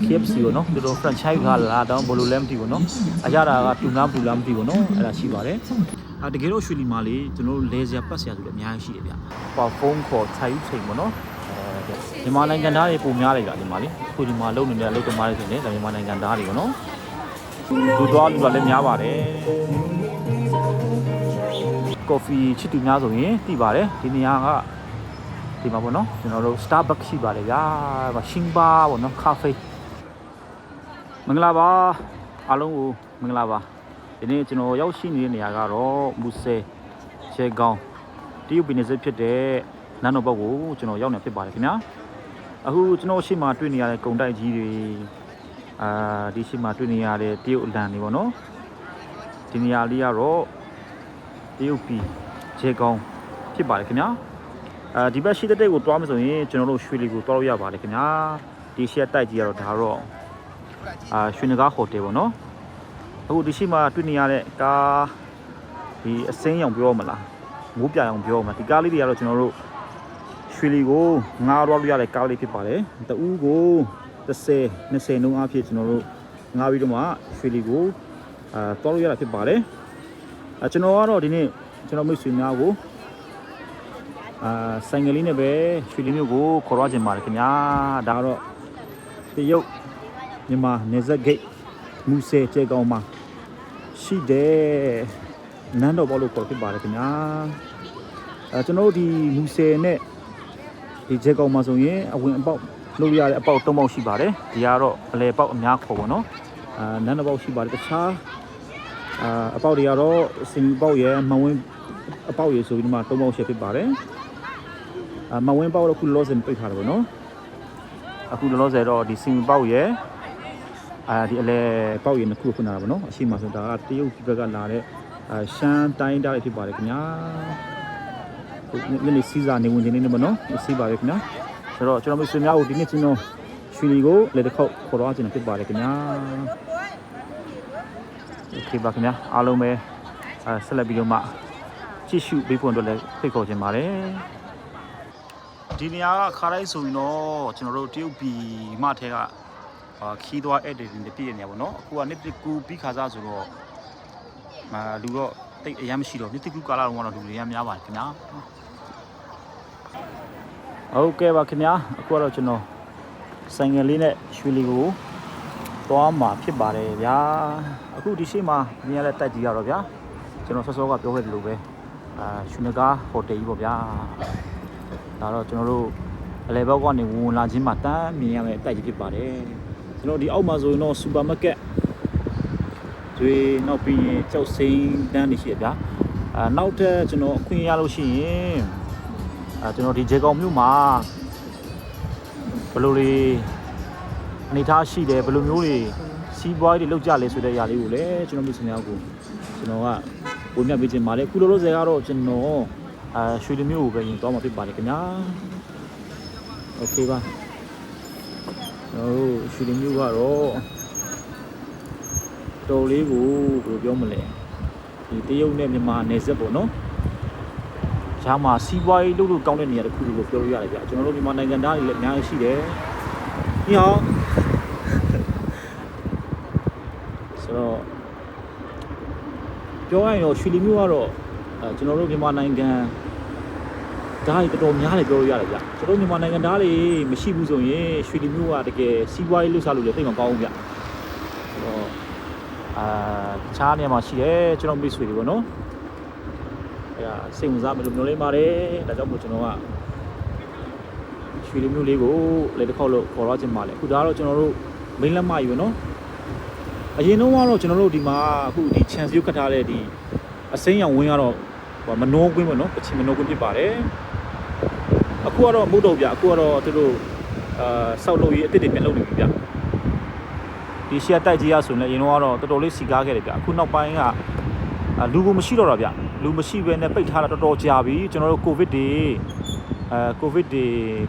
KFC ကိုနော်တို့ franchise ကလာတော့ဘလိုလဲမသိဘူးနော်အရတာကတူနာဘူးလားမသိဘူးနော်အဲ့ဒါရှိပါတယ်တကယ်တော့ရွှေလီမှာလေကျွန်တော်တို့လဲစရာပတ်စရာဆိုလည်းအများကြီးရှိတယ်ဗျဖုန်းခေါ်ထိုင်ချိန်ပေါ့နော်မြန်မာနိုင်ငံသားတွေပုံများတယ်ဗျဒီမှာလေခုဒီမှာလုံနေတဲ့လုံသမားတွေဆိုရင်လည်းမြန်မာနိုင်ငံသားတွေပေါ့နော်လူသွားလူလာလည်းများပါတယ်ကော်ဖီချစ်သူများဆိုရင်သိပါတယ်ဒီနေရာကဒီမှာပေါ့နော်ကျွန်တော်တို့ Starbucks ရှိပါတယ်ဗျာရှင်းပါပေါ့နော်ကာဖေးမင်္ဂလာပါအားလုံးကိုမင်္ဂလာပါဒီနေ့ကျွန်တော်ရောက်ရှိနေတဲ့နေရာကတော့မူဆယ်ချဲကောင်းတရုတ်ပြည်နယ်စစ်ဖြစ်တဲ့နန်းတော်ဘက်ကိုကျွန်တော်ရောက်နေဖြစ်ပါတယ်ခင်ဗျာအခုကျွန်တော်ရှေ့မှာတွေ့နေရတဲ့ကုံတိုက်ကြီးတွေဒီရှေ့မှာတွေ့နေရတဲ့တရုတ်အလံတွေပေါ့နော်ဒီနေရာလေးကတော့တရုတ်ပြည်ချဲကောင်းဖြစ်ပါတယ်ခင်ဗျာဒီဘက်ရှိတဲ့တဲ့ကိုတွားမယ်ဆိုရင်ကျွန်တော်တို့ရွှေလီကိုတွားလို့ရပါတယ်ခင်ဗျာဒီရှက်တိုက်ကြီးကတော့ဒါတော့ရွှေနဂါဟိုတယ်ပေါ့နော်အခုဒီရှိမှာတွေ့နေရတဲ့ကားဒီအစင်းရောင်ပြောမလားမိုးပြအောင်ပြောမှာဒီကားလေးတွေကတော့ကျွန်တော်တို့ရွှေလီကိုငားသွားလို့ရတဲ့ကားလေးဖြစ်ပါတယ်တအူးကို30 20နှုန်းအဖြစ်ကျွန်တော်တို့ငားပြီးတော့မှရွှေလီကိုတွားလို့ရတာဖြစ်ပါတယ်ကျွန်တော်ကတော့ဒီနေ့ကျွန်တော်မိတ်ဆွေများကိုဆိုင်ကလေးနဲ့ပဲရွှေလီမြို့ကိုခေါ်သွားခြင်းပါတယ်ခင်ဗျာဒါကတော့တရုတ်မြန်မာနယ်စပ်ဂိတ်မူဆယ်ကျေကောင်းမှာရှိတယ်နန်းတော်ဘောလို့ခေါ်ဖြစ်ပါတယ်ခင်ဗျာကျွန်တော်တို့ဒီမူဆယ်နဲ့ဒီကျေကောင်းမှာဆိုရင်အဝင်အပေါက်လုပ်ရတဲ့အပေါက်၃ပေါက်ရှိပါတယ်ဒီကတော့အလဲပေါက်အများခေါ်ပါတော့နန်းတော်ပေါက်ရှိပါတယ်တခြားအပေါက်တွေကတော့စင်ပေါက်ရယ်မဝင်းအပေါက်ရယ်ဆိုပြီးဒီမှာ၃ပေါက်ရှိဖြစ်ပါတယ်မဝင်းပေါက်တော့ခုလောဆယ်ပိတ်ထားတယ်ပေါ့နော်အခုလောဆယ်တော့ဒီစင်ပေါက်ရယ်ဒီအလဲပေါက်ရည်နှစ်ခုဖွင့်လာတာပေါ့နော်အရှိမဆိုဒါကတရုတ်ဘက်ကလာတဲ့ရှမ်းတိုင်းတားတွေဖြစ်ပါတယ်ခင်ဗျာဒီနေ့စီစာနေဝင်နေနေပေါ့နော်စီးပါပဲခင်ဗျာဆိုတော့ကျွန်တော်မျိုးဆွေများကိုဒီနေ့ကျွန်တော်ရွှေလီကိုလက်တစ်ခေါက်ခေါ်တော့ခြင်းဖြစ်ပါတယ်ခင်ဗျာโอเคပါခင်ဗျာအားလုံးပဲဆက်လက်ပြီးတော့မှကြည့်ရှုပေးဖို့အတွက်လည်းဖိတ်ခေါ်ခြင်းပါတယ်ဒီနေရာကခါတိုင်းဆိုရင်တော့ကျွန်တော်တို့တရုတ်ပြည်မှထဲကခီးသွားအဲ့တဲ့ပြည့်နေရပါတော့အခုကနှစ်တကူပြီးခါစားဆိုတော့လူတော့တိတ်အရင်မရှိတော့နှစ်တကူကာလာတော့လူတွေရများပါတယ်ခင်ဗျာဟုတ်ကဲ့ပါခင်ဗျာအခုကတော့ကျွန်တော်ဆိုင်ငယ်လေးနဲ့ရွှေလီကိုသွားမှာဖြစ်ပါတယ်ဗျာအခုဒီရှိမှာမြင်ရတဲ့တိုက်ကြီးကတော့ဗျာကျွန်တော်စောကပြောခဲ့တယ်လို့ပဲရွှေနဂါဟိုတယ်ကြီးပေါ့ဗျာဒါတော့ကျွန်တော်တို့အလဲဘက်ကနေဝင်လာခြင်းမှာတန်းမြင်ရမယ့်တိုက်ကြီးဖြစ်ပါတယ်ကျွန်တော်ဒီအောက်မှာဆိုရင်တော့စူပါမားကတ်တွေနောက်ပြီးရင်ကြောက်စိမ်းတန်းနေရှိရဗျာနောက်ထပ်ကျွန်တော်အခွင့်ရလို့ရှိရင်ကျွန်တော်ဒီဂျေကောင်မြို့မှာဘယ်လိုတွေအနေထားရှိတယ်ဘယ်လိုမျိုးတွေစီးပွားရေးတွေလုပ်ကြလဲဆိုတဲ့ຢာလေးကိုလည်းကျွန်တော်မျိုးစများကိုကျွန်တော်ကဝင်ပြပေးခြင်းပါတယ်အခုလောလောဆယ်ကတော့ကျွန်တော်ရွှေလီမြို့ကိုပဲရင်သွားမှာဖြစ်ပါတယ်ခင်ဗျာโอเคပါရွှေလီမြို့ကတော့တော်လေးကိုဘယ်လိုပြောမလဲဒီတရုတ်နဲ့မြန်မာနယ်စပ်ပေါ့နော်ရှားမှာစီးပွားရေးလုပ်လို့ကောင်းတဲ့နေရာတစ်ခုလို့ပြောလို့ရတယ်ဗျကျွန်တော်တို့မြန်မာနိုင်ငံသားတွေလည်းအများကြီးရှိတယ်ညောင်းဆိုတော့ပြောရရင်တော့ရွှေလီမြို့ကတော့ကျွန်တော်တို့မြန်မာနိုင်ငံဒါးတော်တော်များတယ်ပြောလို့ရတယ်ဗျကျွန်တော်မြန်မာနိုင်ငံသားတွေမရှိဘူးဆိုရင်ရွှေလီမြို့ကတကယ်စီးပွားရေးလှုပ်ရှားလို့လည်းသိမကောင်းဘူးဗျဆိုတော့တခြားနေရာမှာရှိတယ်ကျွန်တော်မိတ်ဆွေတွေပေါ့နော်အဲဒါစိတ်ဝင်စားမယ်လို့ပြောလိုက်ပါတယ်ဒါကြောင့်မို့ကျွန်တော်ကရွှေလီမြို့လေးကိုလည်းတစ်ခေါက်လို့ခေါ်တော့ခြင်းပါလေအခုဒါကတော့ကျွန်တော်တို့မိန်းလက်မယူနော်အရင်တော့ကတော့ကျွန်တော်တို့ဒီမှာအခုဒီ chance ရုပ်ခတ်ထားတဲ့ဒီအစိမ်းရောင်ဝင်းကတော့မနှောကွင်းပေါ့နော်ပချင်မနှောကွင်းဖြစ်ပါတယ်အခုကတော့မဟုတ်တော့ဗျအခုကတော့သူတို့စောက်လို့ရေးအစ်စ်တွေပြန်လုပ်နေပြီဗျဒီရှက်တိုက်ကြီးရဆိုရင်လည်းအရင်တော့တော်တော်လေးစီကားခဲ့တယ်ဗျအခုနောက်ပိုင်းကလူကိုမရှိတော့တာဗျလူမရှိဘဲနဲ့ပိတ်ထားတာတော်တော်ကြာပြီကျွန်တော်တို့ကိုဗစ်တွေ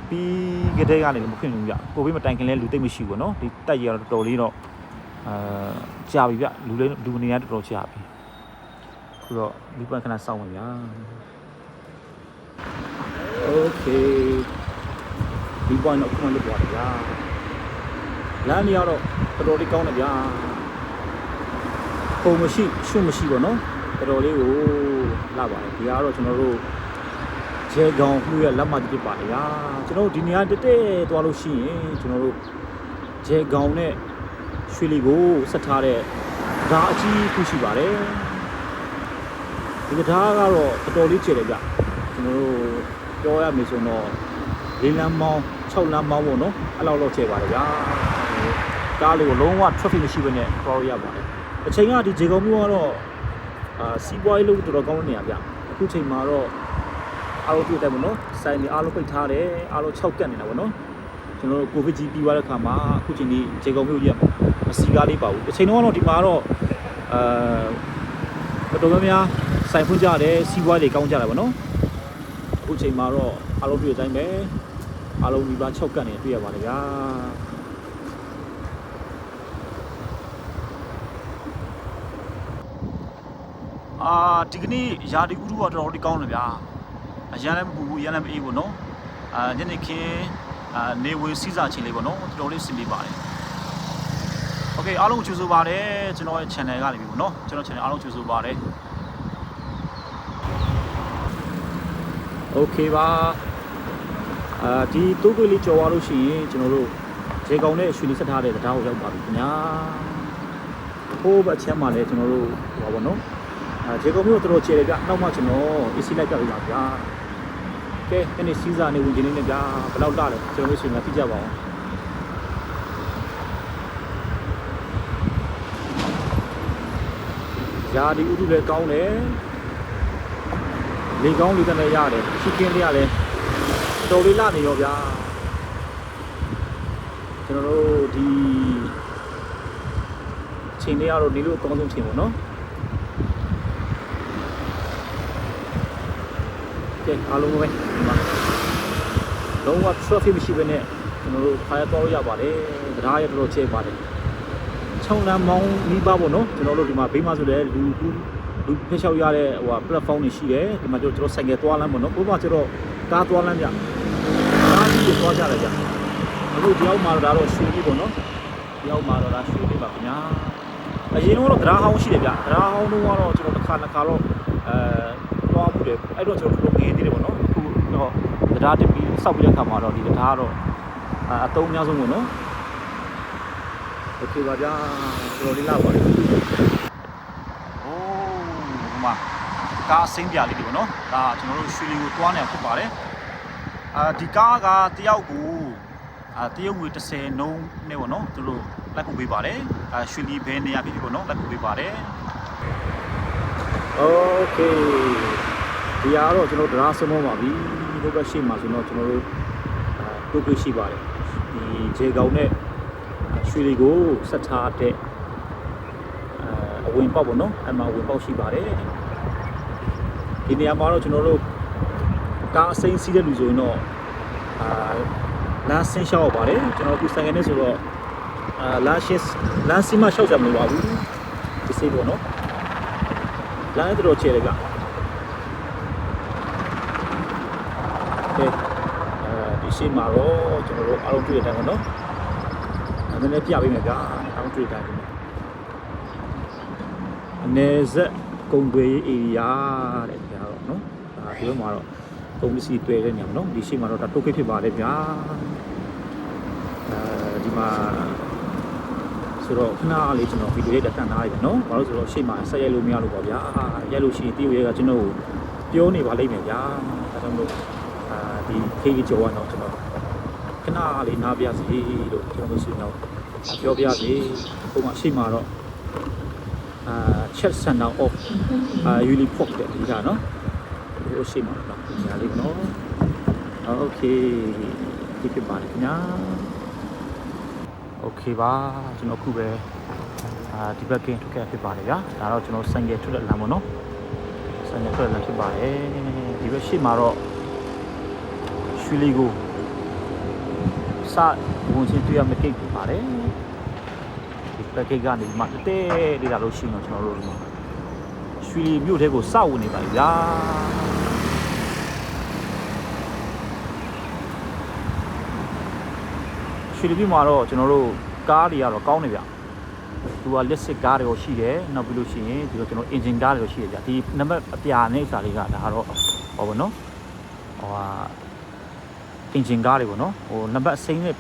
ပြီးကြတဲ့ကနေမဖြစ်ဘူးဗျကိုဗစ်မတိုင်ခင်လဲလူသိမ့်မရှိဘူးပေါ့နော်ဒီတိုက်ကြီးကတော့တော်တော်လေးတော့ကြာပြီဗျလူနေရတော်တော်ကြာပြီခုတော့ဒီပန်ခဏစောင့်ပါဗျာโอเคဒီပန်တော့ခဏလုပ်ပါဗျာ လမ်းတွေကတော့တော်တော်လေးကောင်းတယ်ဗျာပုံမရှိရှုမရှိပေါ့နော်တော်တော်လေးကိုလာပါတယ်ဒီကတော့ကျွန်တော်တို့ဂျဲကောင်မှုရဲ့လက်မကြီးဖြစ်ပါတယ်ဗျာကျွန်တော်တို့ဒီနေရာတက်တက်သွားလို့ရှိရင်ကျွန်တော်တို့ဂျဲကောင်နဲ့ရွှေလီကိုဆက်ထားတဲ့ဓာတ်အကြီးခုရှိပါတယ်ဒီဓာတ်ကတော့တော်တော်လေးကျယ်တယ်ဗျကျွန်တော်တို့ပြောရမယ်ဆိုတော့၄လမ်းမောင်း6လမ်းမောင်းပေါ့နော်အဲ့လောက်ကျယ်ပါတယ်ဗျာကားလေးကိုလုံးဝ traffic မရှိဘဲနဲ့သွားရပါတယ်အချိန်ကဒီဂျေကောင်မျိုးကတော့စီးပွားရေးလုပ်တော်တော်ကောင်းတဲ့နေရာဗျအခုချိန်မှာတော့အားလုံးတွေ့တယ်ပေါ့နော်ဆိုင်တွေအားလုံးပိတ်ထားတယ်အားလုံး6ကတ်နေတာပေါ့နော်ကျွန်တော်တို့ကိုဗစ်ကြီးပြီးသွားတဲ့ခါမှာအခုချိန်ဒီဂျေကောင်မျိုးကြီးမစီကားလေးပါဘူးအချိန်တော့ဒီမှာတော့တော်တော်များများဆိုင်ဖွင့်ကြတယ်စီးပွားတွေကောင်းကြတယ်ပေါ့နော်အခုချိန်မှာတော့အားလုံးတွေ့တဲ့အတိုင်းပဲအားလုံးဒီပါ6ကတ်နေတွေ့ရပါတယ်ဗျာဒီကနေ့ယာဒီဥတုကတော်တော်လေးကောင်းတယ်ဗျာအရန်လည်းမပူဘူးအရန်လည်းမအေးဘူးနော်ညနေခင်းနေဝင်စီးစာချင်းလေးပေါ့နော်တော်တော်လေးစင်ပြပါတယ်โอเคအားလုံးကြိုဆိုပါတယ်ကျွန်တော်ရဲ့ channel ကနေပြီပေါ့နော်ကျွန်တော် channel အားလုံးကြိုဆိုပါတယ်โอเคပါဒီတိုးကွေးလေးကြော်သွားလို့ရှိရင်ကျွန်တော်တို့ရေကောင်နဲ့ရွှေလေးဆက်ထားတဲ့တရားကိုရောက်ပါပြီခင်ဗျာဟိုးဘက်ချမ်းမှာလည်းကျွန်တော်တို့ဟောပါနော်ဂျေကောင်မျိုးတော်တော်ချေတယ်ဗျနောက်မှကျွန်တော် AC လိုက်ပြပေးပါဗျာကဲဒီနေ့စီးစာနေဝင်ခြင်းလေးနဲ့ဗျာဘယ်လောက်လာလဲကျွန်တော်တို့ဆွေးနွေးပြကြပါအောင်ယာဒီဥတုလည်းကောင်းတယ်လေကောင်းလေတန်းလည်းရတယ်ရှိကင်းလေးရတယ်တော်လေးလာနေရောဗျာကျွန်တော်တို့ဒီချိန်လေးကတော့နေလို့အကောင်းဆုံးချိန်ပေါ့နော်အားလုံးပဲဒီမှာလုံးဝ traffic မရှိဘဲနဲ့ကျွန်တော်တို့ဖားရတော့ရပါတယ်တရားရတော်ချဲပါတယ်6လမ်းမောင်းနီးပါပေါ့နော်ကျွန်တော်တို့ဒီမှာဘေးမှာဆိုလည်းလူဖျက်လျှောက်ရတဲ့ဟို platform တွေရှိတယ်ဒီမှာကျွန်တော်ဆိုင်ငယ်သွားလမ်းပေါ့နော်ဘိုးမကျွန်တော်ကားသွားလမ်းကြကားကြီးသွားကြတယ်ကြအခုဒီရောက်မှာတော့ဒါတော့ရွှေလေးပေါ့နော်ဒီရောက်မှာတော့ဒါရွှေလေးပါခင်ဗျာအရင်ကတော့တရားဟောင်းရှိတယ်ဗျတရားဟောင်းတော့ကျွန်တော်တစ်ခါတော့သွားမှုတယ်အဲ့တော့ကျွန်တော်တို့ငယ်သေးတယ်ပေါ့နော်အခုတော့တရားတက်ပြီးစောက်ပြီးတဲ့ခါမှာတော့ဒီတရားတော့အတုံးအများဆုံးပေါ့နော်โอเคပါဗျာတော်တော်လေးလာပါတယ်အိုးဟိုမှာကားစင်းပြလေးတွေပေါ့နော်ဒါကျွန်တော်တို့ရွှေလီကိုသွားနေဖြစ်ပါတယ်ဒီကားကတယောက်ကိုတရုတ်ငွေ30နှုန်းနဲ့ပေါ့နော်သူတို့လိုက်ပို့ပေးပါတယ်ရွှေလီဘယ်နေရာဖြစ်ဖြစ်ပေါ့နော်လိုက်ပို့ပေးပါတယ်โอเคဒီအားတော့ကျွန်တော်တရားစမောပါပြီဟိုဘက်ရှိမှဆိုတော့ကျွန်တော်တို့တိုးတွေ့ရှိပါတယ်ဒီဂျေကောင်နဲ့ရွှေလီကိုဆက်ထားတဲ့အဝင်ပေါက်ပေါ့နော်အမှအဝင်ပေါက်ရှိပါတယ်ဒီနေရာမှာတော့ကျွန်တော်တို့ကားအစိမ်းစီးတဲ့လူဆိုရင်တော့လမ်းဆင်းလျှောက်ပါတယ်ကျွန်တော်အခုဆိုင်ကနေဆိုတော့လမ်းစီးမှလျှောက်ကြမလို့ပါဘူးဒီစိတ်ပေါ့နော်လမ်းတော်ချေတယ်ကဒီရှိမှာတော့ကျွန်တော်တို့အားလုံးတွေ့တဲ့အတိုင်းပေါ့နော်နည်းနည်းပြပေးမယ်ဗျာအားလုံးတွေ့တဲ့အတိုင်းအနေဇက်ကုံတွေ area တဲ့ဗျာတော့နော်ဒါဒီမှာတော့ကုန်ပစ္စည်းတွေ့တဲ့နေရာပေါ့နော်ဒီရှိမှာတော့ဒါတိုးကိတ်ဖြစ်ပါတယ်ဗျာဒီမှာဆိုတော့ခဏလေးကျွန်တော်ဗီဒီယိုလေးတက်ထားရတယ်နော်ဘာလို့ဆိုတော့ရှေ့မှာဆက်ရိုက်လို့မရလို့ပါဗျာရိုက်လို့ရှိရင်တရုတ်ရဲကကျွန်တော်ကိုပြောနေပါလိမ့်မယ်ဗျာဒါကြောင့်မို့ဒီခေတ်ကြောကတော့ကျွန်တော်ခဏလေးနားပြစီလို့ကျွန်တော်ဆိုတော့ပြောပြစီပုံမှန်ရှေ့မှာတော့chat center of Ulipop တဲ့ဒီကနော်ဟိုရှေ့မှာတော့ညာလေးနော်โอเคဒီဖြစ်ပါတယ်ခင်ဗျာโอเคပါကျွန်တော်ခုပဲဒီဘက်ကင်းထုတ်ခဲ့ဖြစ်ပါတယ်ဗျာဒါတော့ကျွန်တော်ဆိုင်ကယ်ထွက်တဲ့လမ်းပေါ့နော်ဆိုင်ကယ်ထွက်တဲ့လမ်းဖြစ်ပါတယ်ဒီဘက်ရှေ့မှာတော့ရွှေလီကိုစဝင်ချင်းတွေ့ရမယ့်ကိတ်ဖြစ်ပါတယ်ဒီဘက်ကိတ်ကနေမှတဲလေးလာလို့ရှိရင်ကျွန်တော်တို့ရွှေလီမြို့ထဲကိုစဝင်နေပါပြီဗျာရွှေလီမြို့မှာတော့ကျွန်တော်တို့ ကားတွေကတော့ကောင်းနေဗျသူကလက်စစ်ကားတွေရောရှိတယ်နောက်ပြီးလို့ရှိရင်ဒီတော့ကျွန်တော် engine ကားတွေရောရှိတယ်ဗျဒီနံပါတ်အပြာနဲ့စာလေးကဒါကတော့ဟောပါနော်ဟိုဟာ engine ကားတွေပေါ့နော်ဟိုနံပါတ်အစိမ်းနဲ့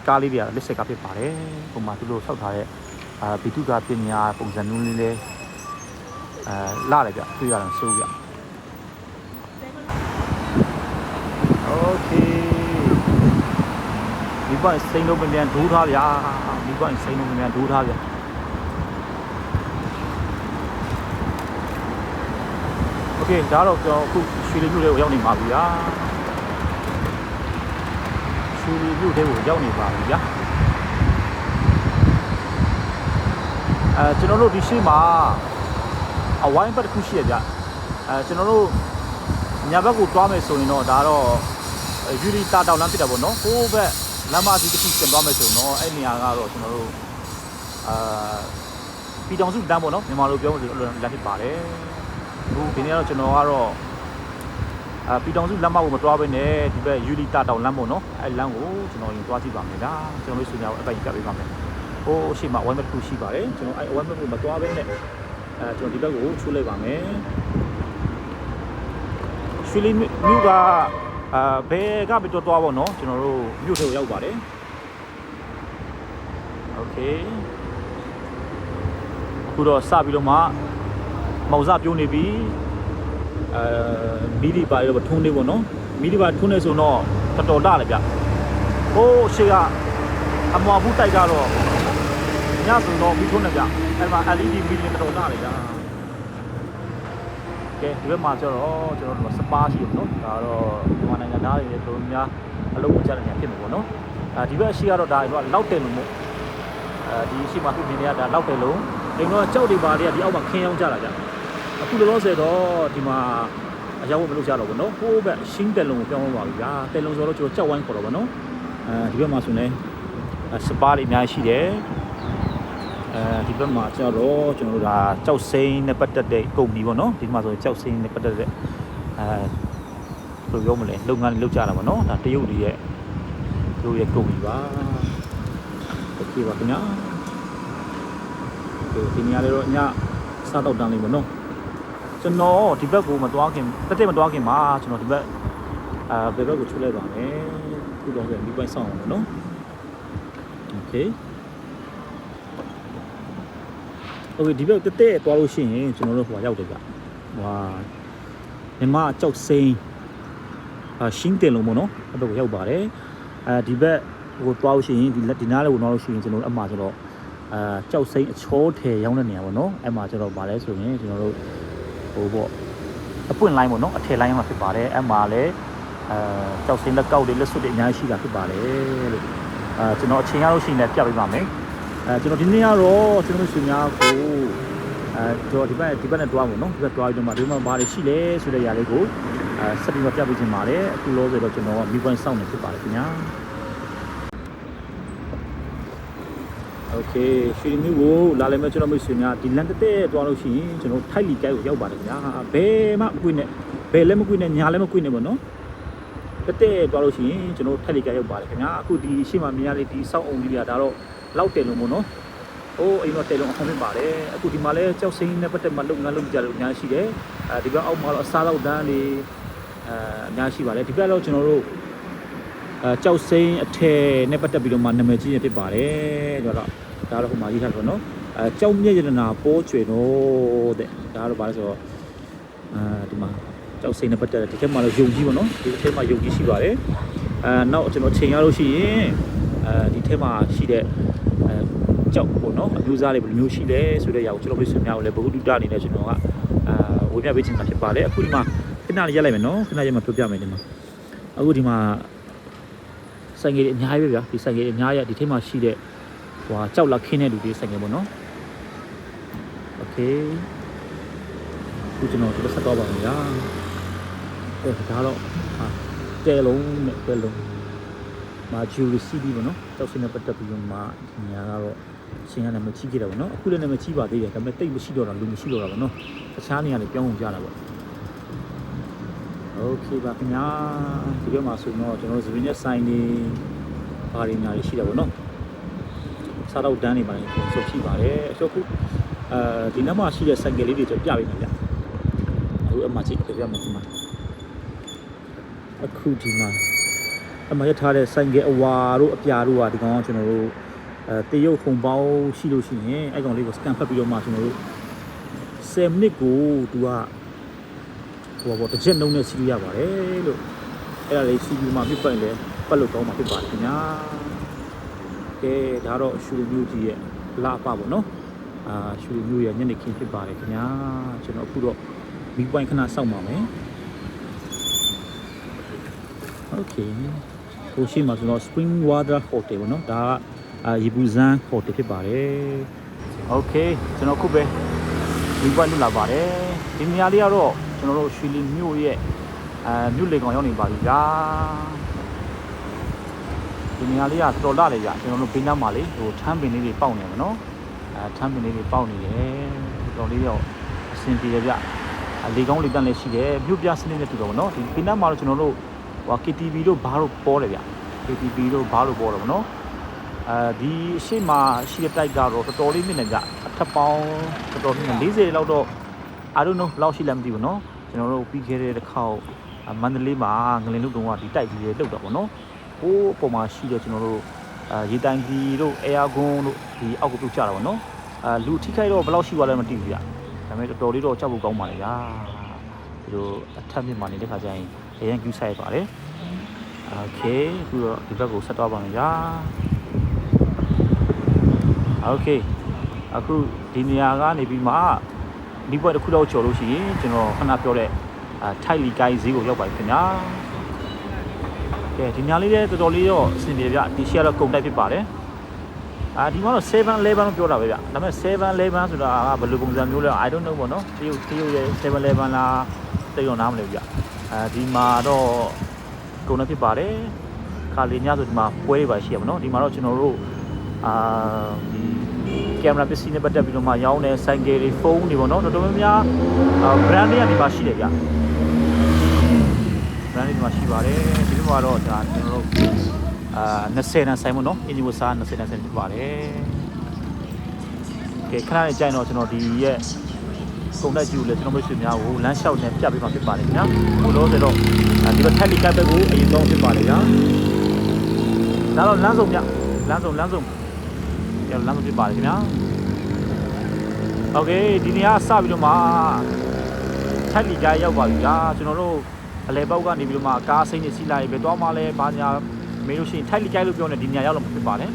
ကားလေးတွေကလက်စစ်ကားဖြစ်ပါတယ်ပုံမှန်သူတို့ဆောက်ထားတဲ့ဘီတုကပညာပုံစံမျိုးလေးလေးလာတယ်ဗျတွေ့ရအောင်စိုးဗျโอเคဒီဘက်စိန်လုံးပြန်ဒိုးထားဗျာဒီဘက်စိန်လုံးပြန်ဒိုးထားဗျာโอเคဒါတော့ကျွန်တော်အခုရွှေလီမြို့လေးကိုရောက်နေပါပြီဗျာရွှေလီမြို့လေးကိုရောက်နေပါပြီဗျာကျွန်တော်တို့ဒီရှိမှာအဝိုင်းဘက်တစ်ခုရှိရဗျကျွန်တော်တို့ညာဘက်ကိုတွားမယ်ဆိုရင်တော့ဒါတော့ယူရီတာတောင်လမ်းဖြစ်တာပေါ့နော်ဟိုးဘက်လမ်းမကြီးတစ်ခုကျင်သွားမယ်ဆိုရင်တော့အဲ့နေရာကတော့ကျွန်တော်တို့ပြည်တော်စုလမ်းပေါ့နော်မြန်မာလိုပြောလို့လမ်းဖြစ်ပါတယ်အခုဒီနေ့ကတော့ကျွန်တော်ကတော့ပြည်တော်စုလမ်းမကိုမတွားဘဲနဲ့ဒီဘက်ယူရီတာတောင်လမ်းပေါ့နော်အဲ့လမ်းကိုကျွန်တော်ရင်တွားကြည့်ပါမယ်ဗျာကျွန်တော်တို့ဆွေးနွေးအောင်အပိုင်ကပ်ပေးပါမယ်ဟိုးရှိမှအဝိုင်းဘက်တစ်ခုရှိပါတယ်ကျွန်တော်အဲ့အဝိုင်းဘက်ကိုမတွားဘဲနဲ့ကျွန်တော်ဒီဘက်ကိုချိုးလိုက်ပါမယ်ရွှေလီမြို့ကဘယ်ကပဲတော့သွားပါတော့ကျွန်တော်တို့မြို့ထဲကိုရောက်ပါတယ်โอเคအခုတော့စပြီးတော့မှမောင်စပြုံးနေပြီမီဒီပါတော့ထုံးနေပေါ့နော်မီဒီပါထုံးနေဆိုတော့တော်တော်လာလေဗျဟိုးရှေ့ကအမွာဘူးတိုက်ကတော့ညဆိုတော့မီထုံးနေဗျအဲ့မှာ LED မီလင်တော်လာလေဗျကဲဒီဘက်မှာကျတော့ကျွန်တော်တို့စပါးရှိတယ်နော်ဒါတော့မြန်မာနိုင်ငံသားတွေလည်းတော်တော်များအလုပ်ကြတဲ့နေရာဖြစ်မှာပေါ့နော်ဒီဘက်အရှိကတော့ဒါကတော့လောက်တယ်လို့မို့ဒီအရှိမှာသူမြင်နေရတာလောက်တယ်လို့ဒီတော့ကြောက်တွေပါတွေကဒီအောက်မှာခင်းအောင်ကြတာကြအခုလောလောဆယ်တော့ဒီမှာအရောက်မလို့ကြတော့ဘူးနော်ဟိုးဘက်ရှင်းတယ်လုံးကိုပြောင်းသွားပါပြီဗျာတယ်လုံးဆိုတော့ကျွန်တော်ကြောက်ဝိုင်းခေါ်တော့ဗောနော်ဒီဘက်မှာဆိုနေစပါးတွေအများကြီးရှိတယ်ဒီဘက်မှာကျတော့ကျွန်တော်တို့ကကြောက်စိမ်းနဲ့ပတ်သက်တဲ့ကုမ္ပဏီပေါ့နော်ဒီမှာဆိုကြောက်စိမ်းနဲ့ပတ်သက်တဲ့ဘယ်လိုပြောမလဲလုပ်ငန်းတွေလုပ်ကြတာပေါ့နော်ဒါတရုတ်တွေရဲ့တို့ရဲ့ကုမ္ပဏီပါโอเคပါခင်ဗျာဒီနေရာလေးတော့ညစားတော့တန်းလေးပေါ့နော်ကျွန်တော်ဒီဘက်ကိုမသွားခင်တက်မသွားခင်မှာကျွန်တော်ဒီဘက်ဘယ်ဘက်ကိုချိုးလိုက်ပါမယ်ခုတော့ဒီပိုင်းဆောင်အောင်ပေါ့နော်โอเคโอเคဒီဘက်တက်သွားလို့ရှိရင်ကျွန်တော်တို့ဟိုရောက်တယ်ဗျဟွာမြမကြောက်စိမ်းရှင်းတယ်လို့ပေါ့နော်အဲ့ဘက်ကိုရောက်ပါတယ်ဒီဘက်ဟိုသွားလို့ရှိရင်ဒီနားလေးကိုသွားလို့ရှိရင်ကျွန်တော်တို့အမှားဆိုတော့ကြောက်စိမ်းအချောထဲရောင်းတဲ့နေရာပေါ့နော်အဲ့မှာကျတော့ဗာလဲဆိုရင်ကျွန်တော်တို့ဟိုပေါ့အပွင့်လိုင်းပေါ့နော်အထည်လိုင်းမှာဖြစ်ပါတယ်အဲ့မှာလည်းကြောက်စိမ်းလက်ကောက်တွေလက်စွပ်တွေအများကြီးရှိတာဖြစ်ပါတယ်လို့ကျွန်တော်အချိန်ရလို့ရှိရင်လည်းပြပေးပါမယ်ကျွန်တော်ဒီနေ့ကတော့ကျွန်တော်ဆွေများကိုကျွန်တော်ဒီဘက်နဲ့တွားမယ်နော်ဒီဘက်တွားပြီးတော့မှဒီမှာဘာတွေရှိလဲဆိုတဲ့ຢာလေးကိုဆက်ပြီးတော့ပြပေးချင်ပါတယ်အခုလောဆိုတော့ကျွန်တော်ကမီးပွိုင်းစောင့်နေဖြစ်ပါတယ်ခင်ဗျာโอเคရွှေမျိုးကိုလာလည်းမဲ့ကျွန်တော်မိတ်ဆွေများဒီလန်တက်တွားလို့ရှိရင်ကျွန်တော်ထိုက်လီကိုက်ကိုရောက်ပါတယ်ခင်ဗျာဘယ်မှမကွေ့နဲ့ဘယ်လည်းမကွေ့နဲ့ညာလည်းမကွေ့နဲ့ပေါ့နော်တက်တွားလို့ရှိရင်ကျွန်တော်ထိုက်လီကိုက်ရောက်ပါတယ်ခင်ဗျာအခုဒီရှေ့မှာမြင်ရလေးဒီစောင့်အောင်ကြီးကဒါတော့လောက်တယ်လို့ပေါ့နော်ဟိုအိမ်တော့တယ်လုံးအောင်ဖြစ်ပါတယ်အခုဒီမှာလည်းကြောက်စိမ်းနဲ့ပတ်သက်မှလုပ်ငန်းလုပ်ကြလို့အများရှိတယ်ဒီဘက်အောက်မှာတော့အစားလောက်တန်းတွေအများရှိပါတယ်ဒီဘက်တော့ကျွန်တော်တို့ကြောက်စိမ်းအထည်နဲ့ပတ်သက်ပြီးတော့မှနာမည်ကြီးရဖြစ်ပါတယ်ဒါတော့ဟိုမှာရေးထားတယ်နော်ကြောက်မြက်ရတနာပိုးကျွေတော့တဲ့ဒါတော့ဗါလဲဆိုတော့ဒီမှာကြောက်စိမ်းနဲ့ပတ်သက်တဲ့ဒီထဲမှာတော့ယုံကြီးပေါ့နော်ဒီထဲမှာယုံကြီးရှိပါတယ်နောက်ကျွန်တော်ချိန်ရလို့ရှိရင်ဒီထဲမှာရှိတဲ့ကြောက်ပေါ့နော်အမျိုးသားတွေဘယ်လိုမျိုးရှိလဲဆိုတဲ့ຢာကိုကျွန်တော်ပြဆွေးများကိုလည်းဘဂုတုတအနေနဲ့ကျွန်တော်ကဝေမျှပေးချင်တာဖြစ်ပါတယ်အခုဒီမှာခဏလေးရက်လိုက်မယ်နော်ခဏရက်မှပြောပြမယ်ဒီမှာအခုဒီမှာဆိုင်ငယ်တွေအများကြီးပဲဗျာဒီဆိုင်ငယ်တွေအများကြီးဒီထဲမှာရှိတဲ့ဟိုကြောက်လက်ခင်းတဲ့လူတွေဆိုင်ငယ်ပေါ့နော်โอเคအခုကျွန်တော်ဒီဆက်တော့ပါမယ်ဗျာဒါတော့တဲလုံးနဲ့တဲလုံးမာဂျူရီစီဒီပေါ့နော်ကြောက်စင်းနဲ့ပတ်သက်ပြီးတော့မှဒီညာကတော့ရှင်ကနေမချိခဲ့တယ်ပေါ့နော်အခုလည်းလည်းမချိပါသေးတယ်ဒါပေမဲ့တိတ်မရှိတော့တာလူမရှိတော့တာပေါ့နော်တခြားနေရာတွေပြောင်းကုန်ကြတာပေါ့โอเคပါခင်ဗျာဒီဘက်မှာဆိုတော့ကျွန်တော်တို့ဇပင်းနဲ့ဆိုင်နေဘာတွေညာတွေရှိတာပေါ့နော် စားတော့တန်းနေပါလေဆိုရှိပါတယ်အခုဒီနောက်မှရှိတဲ့ဆိုင်ကယ်လေးတွေကျွန်တော်ပြပေးမယ်ဗျအခုအမှကြည့်ပြမယ်ဒီမှာအခုဒီမှာအမှရထားတဲ့ဆိုင်ကယ်အဝါတို့အပြာတို့ကဒီကောင်ကကျွန်တော်တို့တရုတ်ခုံပေါင်းရှိလို့ရှိရင်အဲ့ကောင်လေးကို scan ဖတ်ပြီးတော့မှကျွန်တော်တို့10မိနစ်ကိုသူကဟိုပေါ့တစ်ချက်နှုံးနဲ့စီးရပါတယ်လို့အဲ့ဒါလေးစီးပြီးမှပြပတ်လဲပတ်လို့ကောင်းမှာဖြစ်ပါတယ်ခင်ဗျာကဲဒါတော့ရှူရီမျိုးကြီးရဲ့လာပပေါ့နော်ရှူရီမျိုးရဲ့ညနေခင်းဖြစ်ပါတယ်ခင်ဗျာကျွန်တော်အခုတော့မီးပွိုင်းခဏစောင့်ပါမယ်โอเคဟိုရှိမှာကျွန်တော် Spring Water Hotel ပေါ့နော်ဒါကရေပူဇန်း Hotel ဖြစ်ပါတယ်โอเคကျွန်တော်ခုပဲမီးပွိုင်းလွတ်လာပါတယ်ဒီနေရာလေးကတော့ကျွန်တော်တို့ရွှေလီမြို့ရဲ့မြို့လေကောင်ရောက်နေပါပြီဗျာဒီနေရာလေးကတော်လာလေဗျကျွန်တော်တို့ဘေးနားမှာလေဟိုထမ်းပင်လေးတွေပေါက်နေမှာနော်ထမ်းပင်လေးတွေပေါက်နေတယ်တော်လေးတော့အဆင်ပြေရဗျလေကောင်းလေတန့်လေးရှိတယ်မြို့ပြစနစ်နဲ့တူတော့ဗောနော်ဒီဘေးနားမှာတော့ကျွန်တော်တို့ဟို KTV တို့ဘားတို့ပေါ်တယ်ဗျ KTV တို့ဘားတို့ပေါ်တယ်ဗောနော်ဒီအရှိမရှိတဲ့တိုက်ကတော့တော်တော်လေးမြင့်နေဗျအထက်ပေါင်းတော်တော်မြင့်40လောက်တော့ I don't know လောက်ရှိလည်းမသိဘူးနော်ကျွန်တော်တို့ပြီးခဲ့တဲ့တစ်ခေါက်မန္တလေးမှာငလင်လုတ်တုံးကဒီတိုက်ကြီးတွေလုတ်တာဗောနော်ဟိုးပုံမှာရှိတဲ့ကျွန်တော်တို့ရေတိုင်ကြီးတို့အဲယာကွန်းတို့ဒီအောက်ကပြုတ်ကြတာဗောနော်လူထိခိုက်တော့ဘယ်လောက်ရှိသွားလဲမသိဘူးဗျဒါပေမဲ့တော်တော်လေးတော့ကြောက်ဖို့ကောင်းပါလေဗျာဒီလိုအထက်မြင့်မှာနေတဲ့ခါကျရင်အရင်ကျူးဆိုင်ပါတယ်โอเคအခုတော့ဒီဘက်ကိုဆက်သွားပါမယ်ဗျာโอเคအခုဒီနေရာကနေပြီးမှဒီဘက်တစ်ခုတော့ကျော်လို့ရှိရင်ကျွန်တော်ခဏပြောတဲ့ထိုက်လီကိုင်းဈေးကိုရောက်ပါပြီခင်ဗျာကဲဒီညလေးလည်းတော်တော်လေးတော့အဆင်ပြေဗျဒီရှယ်တော့ကုန်တိုက်ဖြစ်ပါတယ်ဒီမှာတော့7-11လို့ပြောတာပဲဗျဒါပေမဲ့7-11ဆိုတာကဘယ်လိုပုံစံမျိုးလဲ I don't know ပေါ့နော်တရုတ်ရဲ့7-11လားတိတ်တော့နားမလဲဗျဒီမှာတော့ကုန်တိုက်ဖြစ်ပါတယ်ခါလေးညဆိုဒီမှာပွဲတွေပါရှိရပါတော့ဒီမှာတော့ကျွန်တော်တို့ဒီကင်မရာပစ္စည်းနဲ့ပတ်သက်ပြီးတော့မှရောင်းတဲ့ဆိုင်ကယ်တွေဖုန်းတွေပေါ့နော်တော်တော်များများ brand တွေကဒီမှာရှိတယ်ဗျ brand တွေဒီမှာရှိပါတယ်ဒီလိုကတော့ဒါကျွန်တော်တို့20နဲ့ဆိုင်ပေါ့နော်အင်ဂျီဝစား20နဲ့ဆိုင်ဖြစ်ပါတယ်ကဲခဏလေးကြိုင်တော့ကျွန်တော်ဒီရဲ့ကုန်တိုက်ကြီးကိုလည်းကျွန်တော်တို့ဆွေများကိုလမ်းလျှောက်နေပြပေးမှာဖြစ်ပါတယ်ခင်ဗျာဘို့လို့ဆိုတော့ဒီဘက်ထက်လီကပ်ဘက်ကိုအရင်ဆုံးဖြစ်ပါတယ်ဗျာဒါတော့လမ်းဆုံးဗျလမ်းဆုံးလမ်းဆုံးဖြစ်ပါတယ်ခင်ဗျာโอเคဒီနေရာစပြီးတော့မှထက်လီကရောက်ပါပြီဗျာကျွန်တော်တို့အလဲပေါက်ကနေပြီးတော့မှကားစိမ့်နေစီးလိုက်ပဲသွားမှလဲဘာညာမေးလို့ရှိရင်ထက်လီကလို့ပြောနေဒီနေရာရောက်လို့ဖြစ်ပါတယ်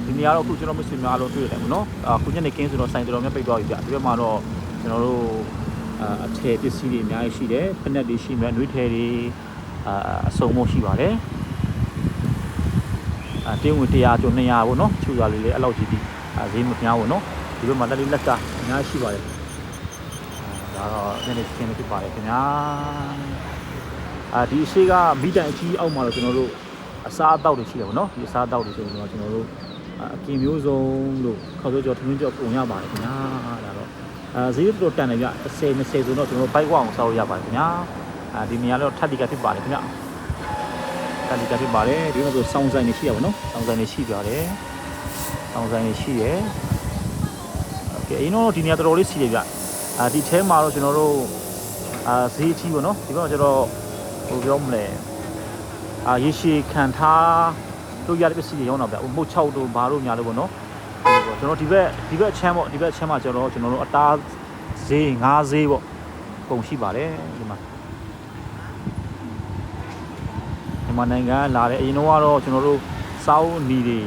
ဒီနေရာတော့အခုကျွန်တော်မဆွေများလို့တွေ့ရတယ်ဗောနော်အခုညနေကင်းဆိုတော့ဆိုင်တော်များပိတ်သွားပြီဗျဒီဘက်မှာတော့ကျွန်တော်တို့အထည်ပစ္စည်းတွေအများကြီးရှိတယ်ဖက်နက်တွေရှိမယ်နှွေးထည်တွေအစုံမို့ရှိပါတယ်တင်းဝင်100ကျော်200ပေါ့နော်ချူရလေးလေးအဲ့လောက်ကြီးပြီးဈေးမများဘူးနော်ဒီဘက်မှာလက်လေးလက်ကအများကြီးရှိပါတယ်ဒါတော့နည်းနည်းရှင်းနေဖြစ်ပါတယ်ခင်ဗျာဒီအရှိကမိတိုင်အကြီးအောက်မှာတော့ကျွန်တော်တို့အစားအသောက်တွေရှိတယ်ပေါ့နော်ဒီအစားအသောက်တွေဆိုတော့ကျွန်တော်တို့အကင်မျိုးစုံလို့ခေါက်ကျော်ထမင်းကျော်ပုံရပါတယ်ခင်ဗျာဒါတော့ဈေးတော်တန်တယ်ဗျ10-20ဆိုတော့ကျွန်တော်တို့ဘိုက်ဝအောင်စားလို့ရပါတယ်ခင်ဗျာဒီနေရာတော့ထပ်တိကဖြစ်ပါတယ်ခင်ဗျာထပ်တိကဖြစ်ပါတယ်ဒီမှာဆိုစောင်းဆိုင်တွေရှိရပါတော့စောင်းဆိုင်တွေရှိကြတယ်စောင်းဆိုင်တွေရှိရယ်โอเคအရင်တော့ဒီနေရာတော်တော်လေးရှိတယ်ဗျဒီထဲမှာတော့ကျွန်တော်တို့ဈေးကြီးပေါ့နော်ဒီဘက်ကျတော့ဟိုပြောမလဲရေရှည်ခံထားတို့ရတဲ့ပစ္စည်းတွေရောင်းတော့ဗျမုတ်6တို့ဘာတို့ညာလို့ပေါ့နော်ကျွန်တော်ဒီဘက်အချမ်းပေါ့ဒီဘက်အချမ်းမှာကျတော့ကျွန်တော်တို့အသားဈေးငါးဈေးပေါ့ပုံရှိပါတယ်ဒီမှာနိုင်ငံလာတယ်အရင်တော့ကျွန်တော်တို့စောင်းနီတွေ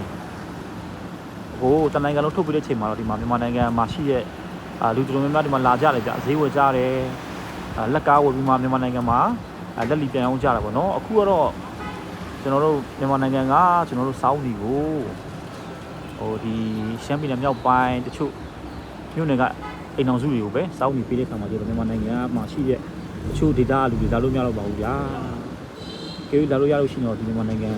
ဟိုတနိုင်ငံလုံးထုတ်ပြတဲ့ချိန်မှာတော့ဒီမှာမြန်မာနိုင်ငံမှာရှိတဲ့လူတော်များများဒီမှာလာကြတယ်ဗျဈေးဝယ်ကြတယ်လက်ကားဝယ်ပြီးမှမြန်မာနိုင်ငံမှာလက်လီပြန်အောင်ကြတာပေါ့နော်အခုကတော့ကျွန်တော်တို့မြန်မာနိုင်ငံကကျွန်တော်တို့စောင်းနီကိုဟိုဒီရှမ်းပြည်နယ်မြောက်ပိုင်းတချို့မြို့နယ်ကအိမ်အောင်စုတွေကိုပဲစောင်းနီပေးတဲ့ခါမှာကျွန်တော်မြန်မာနိုင်ငံမှာရှိတဲ့တချို့ဒေသလူတွေလာလို့မရတော့ပါဘူးဗျာကျေးလာလို့ရလို့ရှိရင်တော့ဒီမြန်မာနိုင်ငံ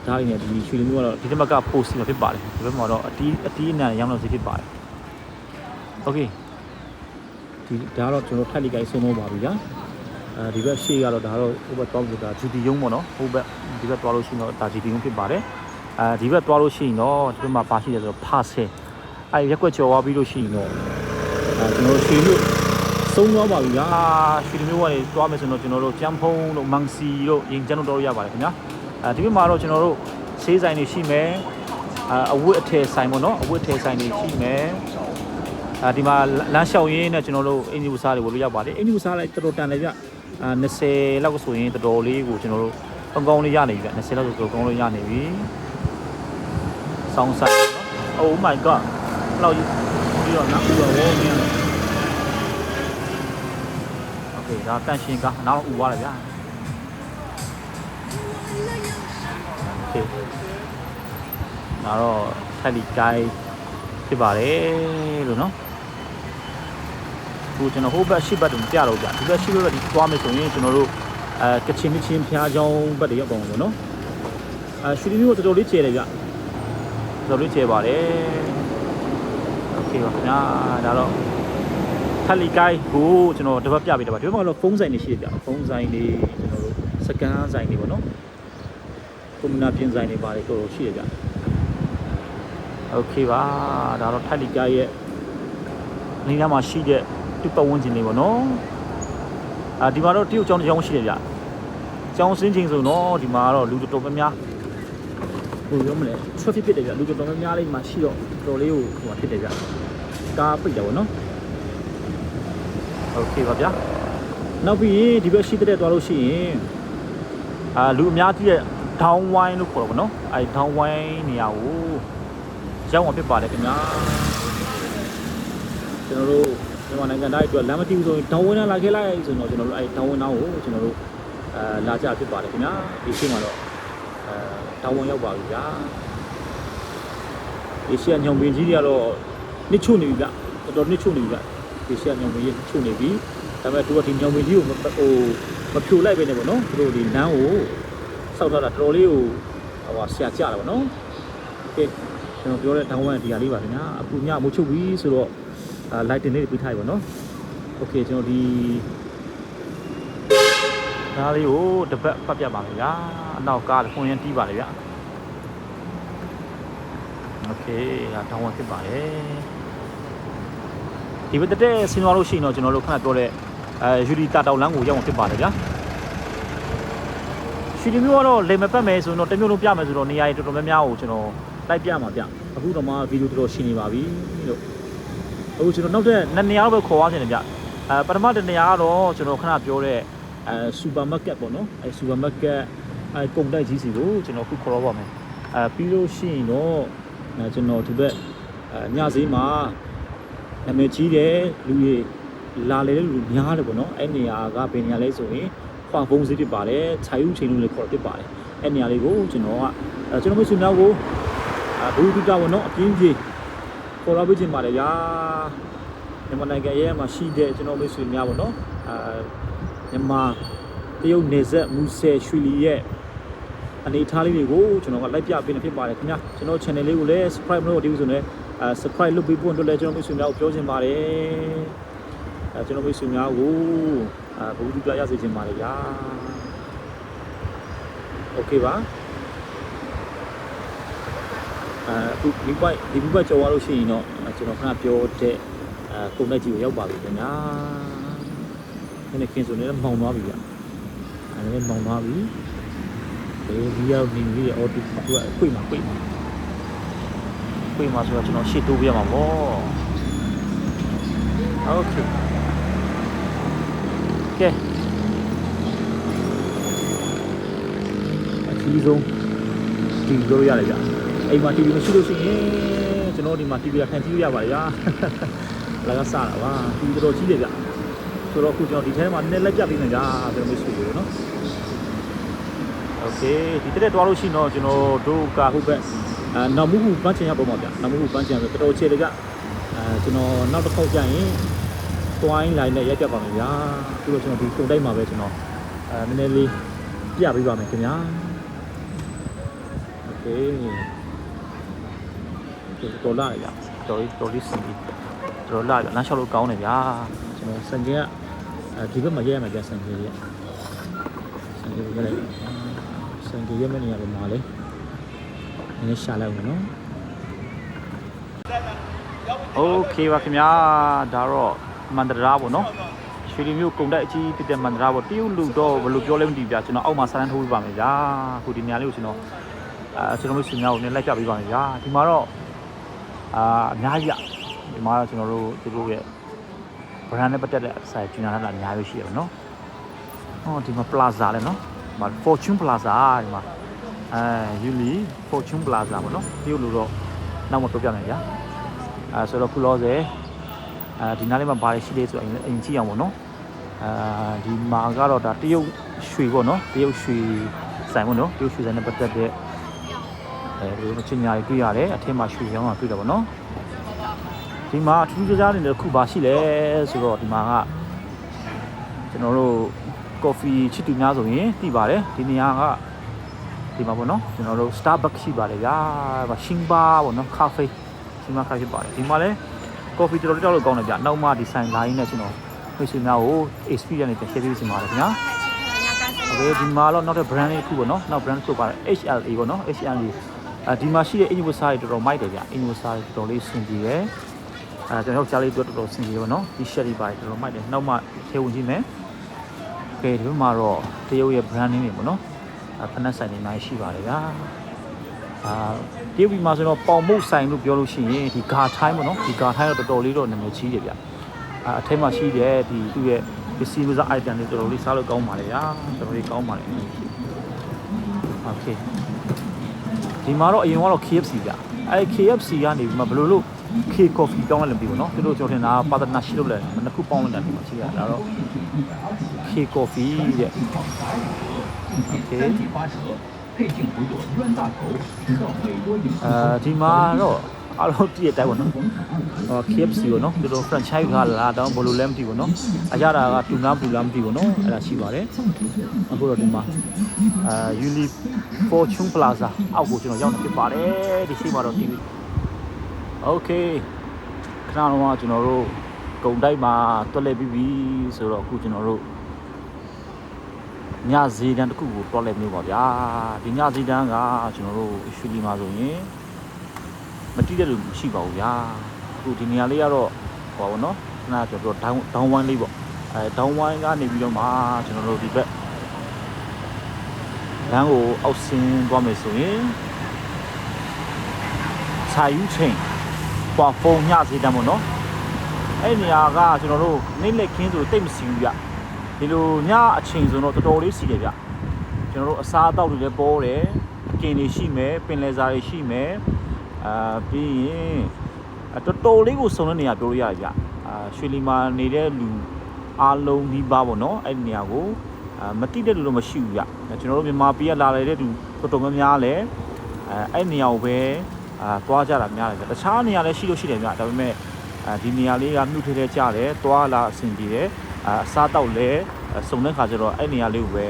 ဓာတ်ရည်နဲ့ဒီရွှေလီမျိုးကတော့ဒီတစ်ဘက်ကပို့စီမှာဖြစ်ပါတယ်ဒီဘက်မှာတော့အတီးအနံရောင်းလို့စီဖြစ်ပါတယ်โอเคဒီဒါတော့ကျွန်တော်ထက်လီကိုင်းဆုံးတော့ပါပြီဗျာဒီဘက်ရှေ့ကတော့ဒါတော့ဟိုဘက်တောင်းလို့ဒါ GT ရုံးပေါ့နော်ဟိုဘက်ဒီဘက်သွားလို့ရှိရင်တော့ဒါ GT ရုံးဖြစ်ပါတယ် ဒီဘက်သွားလို့ရှိရင်တော့ဒီဘက်မှာပါရှိတယ်ဆိုတော့ဖာဆယ်ရက်ကွက်ကျော်သွားပြီးလို့ရှိရင်တော့ကျွန်တော်ရွှေမြို့သုံးသွားပါပြီဗျာရွှေမြို့ကနေသွားမယ်ဆိုတော့ကျွန်တော်တို့ကျန်းဖုံးတို့မန်စီတို့ရင်ကျန်းတို့တော့ရပါတယ်ခင်ဗျာဒီဘက်မှာတော့ကျွန်တော်တို့ဆေးဆိုင်တွေရှိမယ်အဝတ်အထည်ဆိုင်ပေါ့နော်အဝတ်အထည်ဆိုင်တွေရှိမယ်ဒီမှာလမ်းလျှောက်ရင်းနဲ့ကျွန်တော်တို့အင်ဂျီဝစားတွေဝယ်လို့ရပါတယ်အင်ဂျီဝစားလိုက်တော်တော်တန်တယ်ဗျ20လောက်ဆိုရင်တော်တော်လေးကိုကျွန်တော်တို့ကောင်းလေးရနေပြီဗျ20လောက်ဆိုတော်ကောင်းလေးရနေပြီဆောင်းဆိုင်နော် Oh my god လောက်ပြီးတော့နောက်ပြီးတော့ဝေါင်းနေတယ်โอเคဒါတန့်ရှင်းကားနောက်ဥသွားတယ်ဗျာโอเคဒါတော့ထက်လီကိုင်းဖြစ်ပါတယ်လို့နော်အခုကျွန်တော်ဟိုဘက်ရှစ်ဘက်တုံပြတော့ဗျဒီဘက်ရှစ်ဘက်ဒီသွားမယ်ဆိုရင်ကျွန်တော်တို့ကချင်ချင်းဖျားချောင်းဘက်တွေရောက်ပါအောင်နော်ရွှေလီမျိုးတော်တော်လေးကျဲတယ်ဗျတော်တော်လေးကျဲပါတယ်โอเคပါခင်ဗျာဒါတော့ထက်လီကိုင်းကိုကျွန်တော်တစ်ပတ်ပြပေးတယ်ဗျဒီဘက်မှာတော့ဖုန်းဆိုင်တွေရှိတယ်ဗျဖုန်းဆိုင်တွေကျွန်တော်တို့စကန်ဆိုင်တွေပေါ့နော်ကွန်မြူနာပြင်ဆိုင်တွေပါတယ်တော်တော်ရှိတယ်ဗျโอเคပါဒါတော့ထက်လီကိုင်းရဲ့နေရာမှာရှိတဲ့ဒီပတ်ဝန်းကျင်တွေပေါ့နော်ဒီမှာတော့တရုတ်ကျောင်းတစ်ကျောင်းရှိတယ်ဗျကျောင်းစင်းချင်းဆိုတော့ဒီမှာတော့လူတော်တော်များများဟိုပြောမလဲ traffic ဖြစ်တယ်ဗျလူတော်တော်များများလေးမှာရှိတော့တော်လေးကိုဟိုဖြစ်တယ်ဗျကားပိတ်တယ်ပေါ့နော်โอเคပါဗျနောက်ပြီးရင်ဒီဘက်ရှိတဲ့သွားလို့ရှိရင်လူအများကြီးရဲ့ down wine လို့ခေါ်တော့ဗောနော်down wine နေရာကိုရောက်အောင်ဖြစ်ပါတယ်ခင်ဗျာကျွန်တော်တို့မြန်မာနိုင်ငံသားတွေအတွက်လမ်းမတီးဘူးဆိုရင် down wine လာခဲ့လိုက်ဆိုတော့ကျွန်တော်တို့down wine ကိုကျွန်တော်တို့လာကြဖြစ်ပါတယ်ခင်ဗျာဒီချိန်မှာတော့down wine ရောက်ပါပြီဗျာဒီရှေ့ညောင်ပင်ကြီးတွေကတော့နစ်ချုံနေပြီဗျတော်တော်နစ်ချုံနေပြီဗျဒီရှေ့ညောင်ပင်ကြီးချုံနေပြီဒါပေမဲ့သူကဒီညောင်ပင်ကြီးကိုမဖြိုလိုက်ပဲနေပေါ့နော်သူတို့ဒီလမ်းကိုစောက်ထားတာတော်တော်လေးကိုဟိုဆရာကြတာပေါ့နော်โอเคကျွန်တော်ပြောတဲ့down wine ဒီဟာလေးပါခင်ဗျာအခုညမိုးချုပ်ပြီဆိုတော့lighting လေးပြထားပြီပေါ့နော်โอเคကျွန်တော်ဒီဒါလေးကိုတစ်ပတ်ဖတ်ပြပါမယ်ဗျာအနောက်ကားခွန်ရင်တီးပါလေဗျာโอเคဒါdown wine ဖြစ်ပါတယ်ဒီဘက်တက်ဆင်းသွားလို့ရှိရင်တော့ကျွန်တော်တို့ခဏပြောတဲ့ယူရီတာတောင်လမ်းကိုရောက်အောင်ဖြစ်ပါတယ်ဗျာရွှေလီမျိုးကတော့လေမပတ်မယ်ဆိုတော့တမျိုးလုံးပြမယ်ဆိုတော့နေရာတွေတော်တော်များများကိုကျွန်တော်လိုက်ပြမှာဗျအခုတော့မှဗီဒီယိုတော်တော်ရှင်းနေပါပြီလို့အခုကျွန်တော်နောက်တဲ့2နေရာတော့ခေါ်သွားခြင်းတယ်ဗျပထမတစ်နေရာကတော့ကျွန်တော်ခဏပြောတဲ့စူပါမားကတ်ပေါ့နော်စူပါမားကတ်ကုန်တိုက်ကြီးစီကိုကျွန်တော်ခုခေါ်တော့ပါမယ်ပြီးလို့ရှိရင်တော့ကျွန်တော်ဒီဘက်ညဈေးမှာနာမည်ကြီးတယ်လူတွေလာလေတဲ့လူများတယ်ပေါ့နော်အဲ့နေရာကဘယ်နေရာလဲဆိုရင်ခွာဖုံးစီးဖြစ်ပါတယ်ခြိုင်ဦးချိန်လို့လည်းခေါ်ဖြစ်ပါတယ်အဲ့နေရာလေးကိုကျွန်တော်မိတ်ဆွေများကိုဘူးတူတာပေါ့နော်အပြင်းပြေခေါ်လာပေးခြင်းပါတယ်ဗျာမြန်မာနိုင်ငံရဲ့မှာရှိတဲ့ကျွန်တော်မိတ်ဆွေများပေါ့နော်မြန်မာတရုတ်နယ်စပ်မူဆယ်ရွှေလီရဲ့အနေထားလေးတွေကိုကျွန်တော်ကလိုက်ပြပေးနေဖြစ်ပါတယ်ခင်ဗျာကျွန်တော် channel လေးကိုလည်း subscribe လုပ်လို့ဒီဆိုရင် subscribe လုပ်ပြီးပို့တော့လည်းကျွန်တော်မိတ်ဆွေများကိုပြောချင်ပါတယ်ကျွန်တော်မိတ်ဆွေများကိုဘူးတူတာရစေချင်ပါတယ်ဗျာโอเคပါအခုဒီဘက်ကြော်သွားလို့ရှိရင်တော့ကျွန်တော်ခဏပြောတဲ့ကုန်တိုက်ကြီးကိုရောက်ပါပြီခင်ဗျာဒီနေ့ခင်းဆိုနေမောင်သွားပြီဗျအဲ့ဒါမောင်သွားပြီဒီရောက်နေပြီအော်ဒီကခွေမှာဆိုတော့ကျွန်တော်ရှေ့တိုးပြရမှာပေါ့โอเคကဲအကြီးဆုံးဒီလိုရတယ်ဗျအိမ်မှာ TV မရှိလို့ရှိရင်ကျွန်တော်ဒီမှာ TV ကထိုင်ကြည့်ရပါတယ်ဗျာလာကစားတာပါ TV တော်တော်ကြီးတယ်ဗျဆိုတော့အခုကျွန်တော်ဒီထဲမှာနည်းလက်ပြပေးမယ်ဗျာကျွန်တော်မရှိဘူးနော်โอเคဒီတက်သွားလို့ရှိရင်တော့ကျွန်တော်တို့ကဟုတ်ပဲနောက်မှုပန်းချင်ရပုံပါဗျနောက်မှုပန်းချင်ဆိုတော်တော်ချေတယ်ဗျကျွန်တော်နောက်တစ်ခေါက်ကျရင်တွိုင်းလိုင်းနဲ့ရက်ပြပါမယ်ဗျာပြီးတော့ကျွန်တော်ဒီကုန်တိုက်မှာပဲကျွန်တော်နည်းနည်းလေးပြပေးပါမယ်ခင်ဗျာโอเคတော်လာရတော်လေးစီတော်လာရလမ်းလျှောက်လို့ကောင်းတယ်ဗျာကျွန်တော်စံကြီးကဒီဘက်မှာရဲရမှာဗျစံကြီးရဲရဲလိုက်စံကြီးရဲမနေရပါမှာလေ င်းရှာလိုက်မယ်နော်โอเคပါခင်ဗျာဒါတော့မန္တရာပေါ့နော်ရွှေလီမျိုးကုန်တိုက်အကြီးဖြစ်တဲ့မန္တရာပေါ့တရုတ်လူတော့ဘယ်လိုပြောလဲမသိဘူးဗျာကျွန်တော်အောက်မှာစာတန်းထိုးပြပါမယ်ဗျာအခုဒီနေရာလေးကိုကျွန်တော်မျိုးရှင်များကိုလည်းလိုက်ပြပေးပါမယ်ဗျာဒီမှာတော့အများကြီးဒီမှာတော့ကျွန်တော်တို့သူတို့ရဲ့ brand နဲ့ပတ်သက်တဲ့ site ကျန်တာအများကြီးရှိရပါတော့ဟောဒီမှာ plaza လဲနော်ဒီမှာ Fortune Plaza ဒီမှာYuli Fortune Plaza ပေါ့နော်တရုတ်လူတော့နောက်မှပြောပြမယ်ဗျာဆိုတော့ခုလောဆယ်ဒီနားလေးမှာဘာတွေရှိလဲဆိုအရင်ကြည့်အောင်ပေါ့နော်ဒီမှာကတော့ဒါတရုတ်ရွှေပေါ့နော်တရုတ်ရွှေဆိုင်ပေါ့နော်တရုတ်ရွှေဆိုင်နဲ့ပတ်သက်တဲ့ဒီလိုချင်းညာတွေတွေ့ရတယ်အထက်မှာရွှေရောင်းတာတွေ့တယ်ပေါ့နော်ဒီမှာထူးခြားခြားနေတဲ့ခုဘာရှိလဲဆိုတော့ဒီမှာကကျွန်တော်တို့ coffee ချစ်သူများဆိုရင်သိပါတယ်ဒီနေရာကဒီမှာပေါ့နော်ကျွန်တော်တို့ Starbucks ရှိပါတယ်ဗျာရှင်ဘာပေါ့နော် cafe ရှင်ဘာ cafe ပါတယ်ဒီမှာလဲ coffee တော်တော်ကောင်းတယ်ဗျနောက်မှဒီဆိုင် line နဲ့ကျွန်တော်ခွင့်ရှင်များကို experience နဲ့ share ပေးချင်ပါတယ်ခင်ဗျာโอเคဒီမှာတော့နောက်တဲ့ brand လေးတစ်ခုပေါ့နော်နောက် brand တစ်ခုပါတယ် HLA ပေါ့နော် HLA ဒီမှာရှိတဲ့ universal တော်တော်မိုက်တယ်ဗျ universal တော်တော်လေးဆင်ပြေတယ်ကျွန်တော်ကြားလေးတော်တော်ဆင်ပြေပါနော်ဒီ share တွေပါတယ်တော်တော်မိုက်တယ်နောက်မှထဲဝင်ကြည့်မယ်โอเคဒီမှာတော့တရုတ်ရဲ့ brand name တွေပေါ့နော်ဖနက်ဆိုင်တွေနိုင်ရှိပါတယ်ဗျာတရုတ်ပြည်မှာဆိုတော့ပေါင်မုတ်ဆိုင်လို့ပြောလို့ရှိရင်ဒီဂါထိုင်းပေါ့နော်ဒီဂါထိုင်းတော့တော်တော်လေးတော့နာမည်ကြီးတယ်ဗျအထက်မှာရှိတဲ့ဒီသူ့ရဲ့ပစ္စည်းမစား item တွေတော်တော်လေးစားလို့ကောင်းပါလေဗျာတော်တော်လေးကောင်းပါလေโอเคဒီမှာတော့အရင်ကတော့ KFC ဗျKFC ကနေပြီးမှဘယ်လိုလုပ် K coffee တောင်းလိုက်လို့ပြီပေါ့နော်သူတို့ကျွန်တော်ထင်တာ partnership လုပ်လိုက်တယ်နှစ်ခုပေါင်းလိုက်တာဒီမှာရှိရဒါတော့ K coffee တဲ့ Okay ဒီမှာတော့အားလုံးတည့်တဲ့အတိုင်းပေါ့နော်KFC ပေါ့နော်သူတို့ franchise ကလာတော့ဘယ်လိုလဲမသိဘူးနော်အကြတာကတူနာပူလားမသိဘူးနော်အဲ့ဒါရှိပါတယ်အခုတော့ဒီမှာYuli Fortune Plaza အောက်ကိုကျွန်တော်ရောက်နေဖြစ်ပါတယ်ဒီရှိမှာတော့ TV Okay ခဏတော့ကျွန်တော်တို့ဂုံတိုက်မှာတွက်လဲပြီးပြီဆိုတော့အခုကျွန်တော်တို့ညဈေးတန်းတစ်ခုကိုတွက်လဲမျိုးပါဗျာဒီညဈေးတန်းကကျွန်တော်တို့ရွှေလီမှာဆိုရင်မတိတဲ့လူမရှိပါဘူးဗျာအခုဒီနေရာလေးကတော့ဟောပါနော်ခဏကျွန်တော်ဒေါင်းဝိုင်းလေးပေါ့ဒေါင်းဝိုင်းကနေပြီးတော့မှကျွန်တော်တို့ဒီဘက်လမ်းကိုအောက်ဆင်းသွားမယ်ဆိုရင်ခြာယူချင်းပွားဖုံညဈေးတန်းပေါ့နော်အဲ့နေရာကကျွန်တော်တို့နေလက်ခင်းဆိုတိတ်မစီဘူးဗျဒီလိုညအချိန်ဆိုတော့တော်တော်လေးစီတယ်ဗျကျွန်တော်တို့အစားအသောက်တွေလည်းပေါ်တယ်အကင်တွေရှိမယ်ပင်လယ်စာတွေရှိမယ်ပြီးရင်တော်တော်လေးကိုစုံတဲ့နေရာပြောလို့ရတယ်ဗျရွှေလီမှာနေတဲ့လူအားလုံးဒီပါပေါ့နော်အဲ့ဒီနေရာကိုမတိတဲ့လူတော့မရှိဘူးဗျကျွန်တော်တို့မြန်မာပြည်ကလာတဲ့လူတော်တော်များများလည်းအဲ့နေရာကိုပဲသွားကြတာများတယ်ဗျတခြားနေရာလည်းရှိလို့ရှိတယ်ဗျဒါပေမဲ့ဒီနေရာလေးကမြုပ်ထဲကြတယ်သွားလာအဆင်ပြေတယ်အစားတောက်လဲစုံတဲ့ခါကျတော့အဲ့နေရာလေးကိုပဲ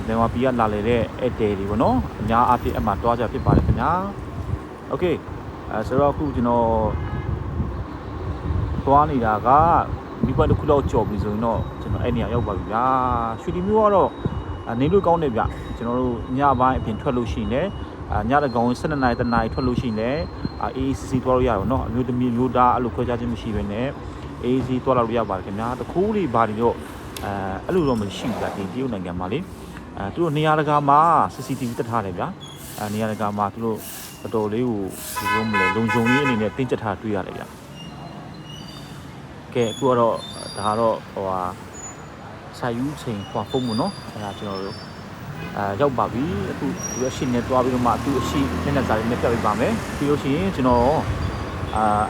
မြန်မာပြည်ကလာလေတဲ့ဧည့်သည်တွေပေါ့နော်အများအားဖြင့်အမှတွားကြဖြစ်ပါတယ်ခင်ဗျာโอเคဆိုတော့အခုကျွန်တော်သွားနေတာကဒီဘက်တစ်ခုလောက်ကြော်ပြီဆိုရင်တော့ကျွန်တော်အဲ့နေရာရောက်ပါပြီဗျာရွှေလီမျိုးကတော့နေလို့ကောင်းတယ်ဗျကျွန်တော်တို့ညပိုင်းအပြင်ထွက်လို့ရှိရင်လည်းညတကောင်12နာရီတနာရီထွက်လို့ရှိရင်လည်းAACC သွားလို့ရပါတော့အမျိုးသမီးမျိုးသားအဲ့လိုခွဲခြားခြင်းမရှိဘဲနဲ့AAC သွားလို့ရပါတယ်ခင်ဗျာတခုလေးဘာတွေတော့အဲ့လိုတော့မရှိဘူးဗျဒီတရုတ်နိုင်ငံမှာလေသူတို့နေရာတကာမှာ CCTV တက်ထားတယ်ဗျာနေရာတကာမှာသူတို့တော်တော်လေးကိုဒီလိုမလဲလုံခြုံရေးအနေနဲ့တင်းကျပ်ထားတွေ့ရတယ်ဗျာကဲအခုကတော့ဒါကတော့ဟိုဟာစာယူချိန်ဟိုဖုန်းမနော်အဲ့ဒါကျွန်တော်တို့ရောက်ပါပြီအခုဒီအရှိနဲ့တွားပြီးတော့မှသူ့အရှိမျက်နှာစာလေးနဲ့ပြပေးပါမယ်ပြီးလို့ရှိရင်ကျွန်တော်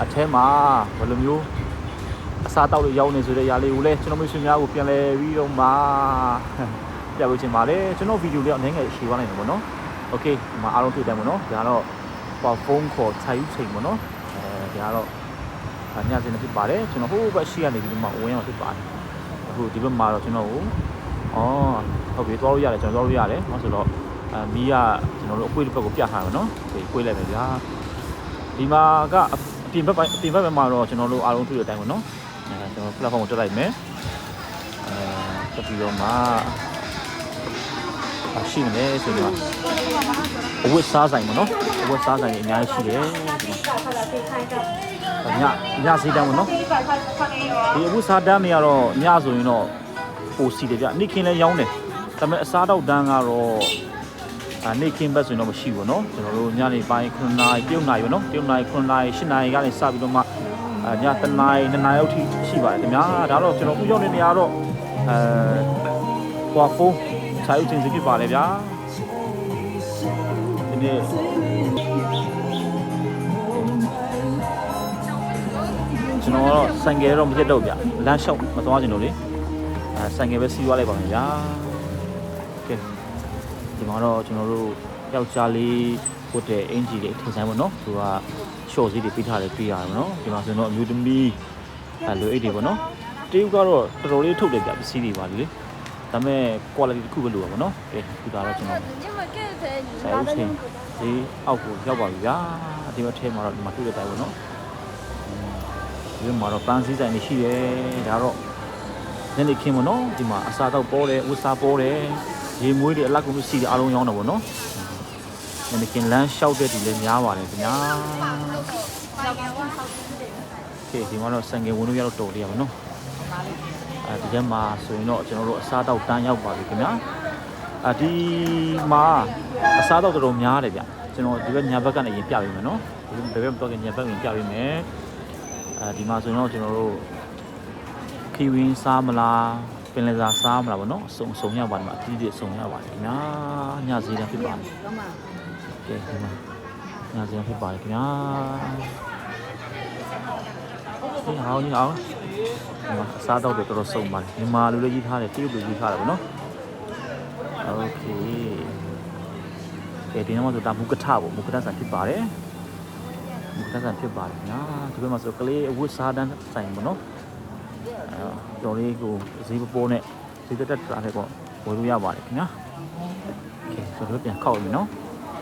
အထဲမှာဘယ်လိုမျိုးအစားတောက်တွေရောက်နေဆိုတဲ့ຢာလေးကိုလည်းကျွန်တော်မျိုးများကိုပြန်လဲပြီးတော့မှပြပေးချင်ပါတယ်ကျွန်တော်ဗီဒီယိုလေးအနေငယ်ရှင်းသွားနိုင်တယ်ပေါ့နော်โอเคဒီမှာအားလုံးတွေ့တယ်ပေါ့နော်ဒါကတော့ပေါ့ဖုန်းခေါ်စာယူချိန်ပေါ့နော်ဒါကတော့ညစင်းနေဖြစ်ပါတယ်ကျွန်တော်ဟိုဘက်ရှိကနေပြီးတော့မှဝင်အောင်ဖြစ်ပါတယ်အခုဒီဘက်မှာတော့ကျွန်တော်ကိုဟုတ်ပြီသွားလို့ရတယ်ကျွန်တော်သွားလို့ရတယ်ဟုတ်ဆိုတော့မီးကကျွန်တော်တို့အကွေးတစ်ဘက်ကိုပြထားတယ်နော်ကွေးလိုက်မယ်ဗျာဒီမှာကအပြင်ဘက်မှာတော့ကျွန်တော်တို့အားလုံးတွေ့တဲ့အတိုင်းပေါ့နော်ကျွန်တော် platform ကိုတက်လိုက်မယ်တက်ပြီးတော့မှရှိနေတယ်ဆိုတော့ အဝတ်စားဆိုင်ပေါ့နော်အဝတ်စားဆိုင်တွေအများကြီးရှိတယ်ညစီတန်းပေါ့နော်ဒီအဝတ်စားတန်းတွေကတော့ညဆိုရင်တော့ပိုစီတယ်ဗျနေ့ခင်းလဲရောင်းတယ်ဒါပေမဲ့အစားတော့တန်းကတော့နေ့ခင်းဘက်ဆိုရင်တော့မရှိဘူးနော်ကျွန်တော်တို့ညနေပိုင်း9နာရီပြုတ်နာရီပေါ့နော်ပြုတ်နာရီ9နာရီ10နာရီကနေစပြီးတော့မှည7နာရီ2နာရီအထိရှိပါတယ်ခင်ဗျာဒါတော့ကျွန်တော်ဥရောက်နေနေရတော့ကွာဖုန်းခြားယူခြင်းစီဖြစ်ပါလေဗျာဒီနေ့ကျွန်တော်တော့ဆိုင်ကယ်တော့မဖြစ်တော့ဗျလမ်းလျှောက်မသွားချင်လို့လေဆိုင်ကယ်ပဲစီးသွားလိုက်ပါမယ်ဗျာကဲဒီမှာတော့ကျွန်တော်တို့ယောက်ျားလေးဝတ်တဲ့အင်ဂျီတွေထင်ဆိုင်ပေါ့နော်သူကရှော့စီးတွေပေးထားတယ်တွေ့ရတယ်နော်ဒီမှာဆိုတော့အမျိုးသမီးလိုအိတ်တွေပေါ့နော်တရုတ်ကတော့တော်တော်လေးထုတ်တယ်ဗျပစ္စည်းတွေပါလေဒါပေမဲ့ quality တစ်ခုပဲလိုပါပေါ့နော်ကဲဒီကတော့ကျွန်တော်ဆိုင်ဦးချင်းဒီအောက်ကိုရောက်ပါပြီဗျာဒီမှာထဲမှာတော့ဒီမှာတွေ့တဲ့တိုင်းပေါ့နော်ဒီမှာတော့ပန်းစည်းဆိုင်တွေရှိတယ်ဒါတော့ညနေခင်းပေါ့နော်ဒီမှာအစားတော့ပေါ်တယ်ဥစားပေါ်တယ်ရေမွေးတွေအလက်ကုန်ရှိတယ်အားလုံးရောင်းတော့ပေါ့နော်ညနေခင်းလမ်းလျှောက်တဲ့ဒီလည်းများပါတယ်ခင်ဗျာကဲဒီမှာတော့စံငယ်ဝင်လို့ရတော့တော်တယ်ရပါနော်ဒီထဲမှာဆိုရင်တော့ကျွန်တော်တို့အစားတော့တန်းရောက်ပါပြီခင်ဗျာဒီမှာအစားတော့တော်တော်များတယ်ဗျကျွန်တော်ဒီဘက်ညာဘက်ကနေရင်ပြပေးမယ်နော်ဒီဘက်တော့ညာဘက်ရင်ပြပေးမယ်ဒီမှာဆိုရင်တော့ကျွန်တော်တို့ခီဝင်းစားမလားပင်လယ်စာစားမလားဗောနော်အစုံရပါတယ်မှာအတီးတွေအစုံရပါတယ်ခင်ဗျာညစီတန်းဖြစ်ပါတယ်ကဲဒီမှာညစီတန်းဖြစ်ပါတယ်ခင်ဗျာဒီဟောင်းကြီးအောင်ဒီမှာစားတော့တော်တော်စုံပါတယ်မြန်မာလူလေးကြီးထားတယ်တရုတ်လူကြီးထားတယ်ဗောနော်โอเคကဲဒီနောက်မှာဆိုတာမူကထပေါ့မူကထဆန်ဖြစ်ပါတယ်မူကထဆန်ဖြစ်ပါတယ်ညာဒီဘက်မှာဆိုကလေးအဝတ်စားတန်းဆိုင်ပေါ့နော်တော်လေးကိုဈေးပေါ်နဲ့ဈေးတက်တာလည်းပေါ့ဝယ်လို့ရပါတယ်ခင်ဗျာโอเคဆိုတော့ပြန်ခောက်ပြီနော်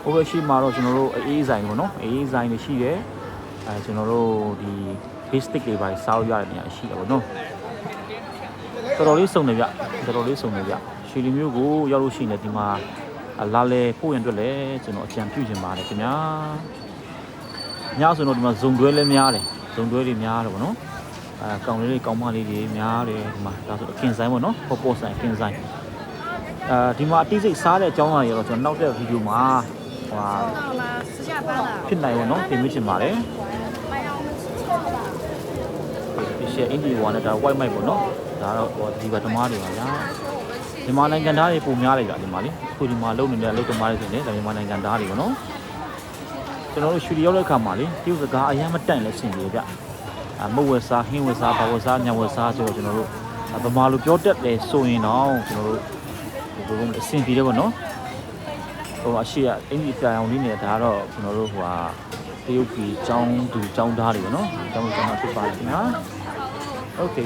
ဟိုဘက်ရှိမှာတော့ကျွန်တော်တို့အေးဆိုင်ပေါ့နော်အေးဆိုင်တွေရှိတယ်ကျွန်တော်တို့ဒီ basic တွေပါစားလို့ရတဲ့နေရာရှိတယ်ပေါ့နော်တော်တော်လေးစုံနေဗျတော်တော်လေးစုံနေဗျရွှေလီမျိုးကိုရောက်လို့ရှိနေဒီမှာလာလေပို့ရင်အတွက်လည်းကျွန်တော်အကြံပြုချင်ပါတယ်ခင်ဗျာညဆိုတော့ဒီမှာဇုံတွဲလည်းများတယ်ဇုံတွဲတွေများတယ်ပေါ့နော်ကောင်လေးတွေကောင်မလေးတွေများတယ်ဒီမှာဒါဆိုအကင်ဆိုင်ပေါ့နော်ပေါ်ဆိုင်အကင်ဆိုင်ဒီမှာအတိစိတ်စားတဲ့အကြောင်းအရာတွေတော့ကျွန်တော်နောက်တဲ့ဗီဒီယိုမှာဖြစ်နိုင်ပါတော့ပြင်ပြချင်ပါတယ်ဒီရှယ်အင်ဒီဝါနဲ့ဒါ white mic ပေါ့နော်ဒါတော့ဒီဘက်သမားတွေပါဗျာမြန်မာနိုင်ငံသားတွေပုံများလိုက်တာဒီမှာလေအခုဒီမှာလုံနေတဲ့လုံသမားတွေဆိုနေတယ်မြန်မာနိုင်ငံသားတွေပေါ့နော်ကျွန်တော်တို့ရွှေရောက်တဲ့အခါမှာလေတရုတ်စကားအရင်မတန့်လဲဆင်ပြေဗျမဟုတ်ဝယ်စားဟင်းဝယ်စားဘာဝယ်စားညဝယ်စားဆိုတော့ကျွန်တော်တို့ဗမာလိုပြောတတ်တယ်ဆိုရင်တော့ကျွန်တော်တို့ဘယ်လိုလဲအဆင်ပြေတယ်ပေါ့နော်ဟိုအရှိကအင်ကြီးပြောင်လေးနေတာဒါတော့ကျွန်တော်တို့ဟိုဟာတရုတ်ပြည်ចောင်းသူចောင်းသားတွေပေါ့နော်ចောင်းသားဖြစ်ပါတယ်ခင်ဗျာโอเค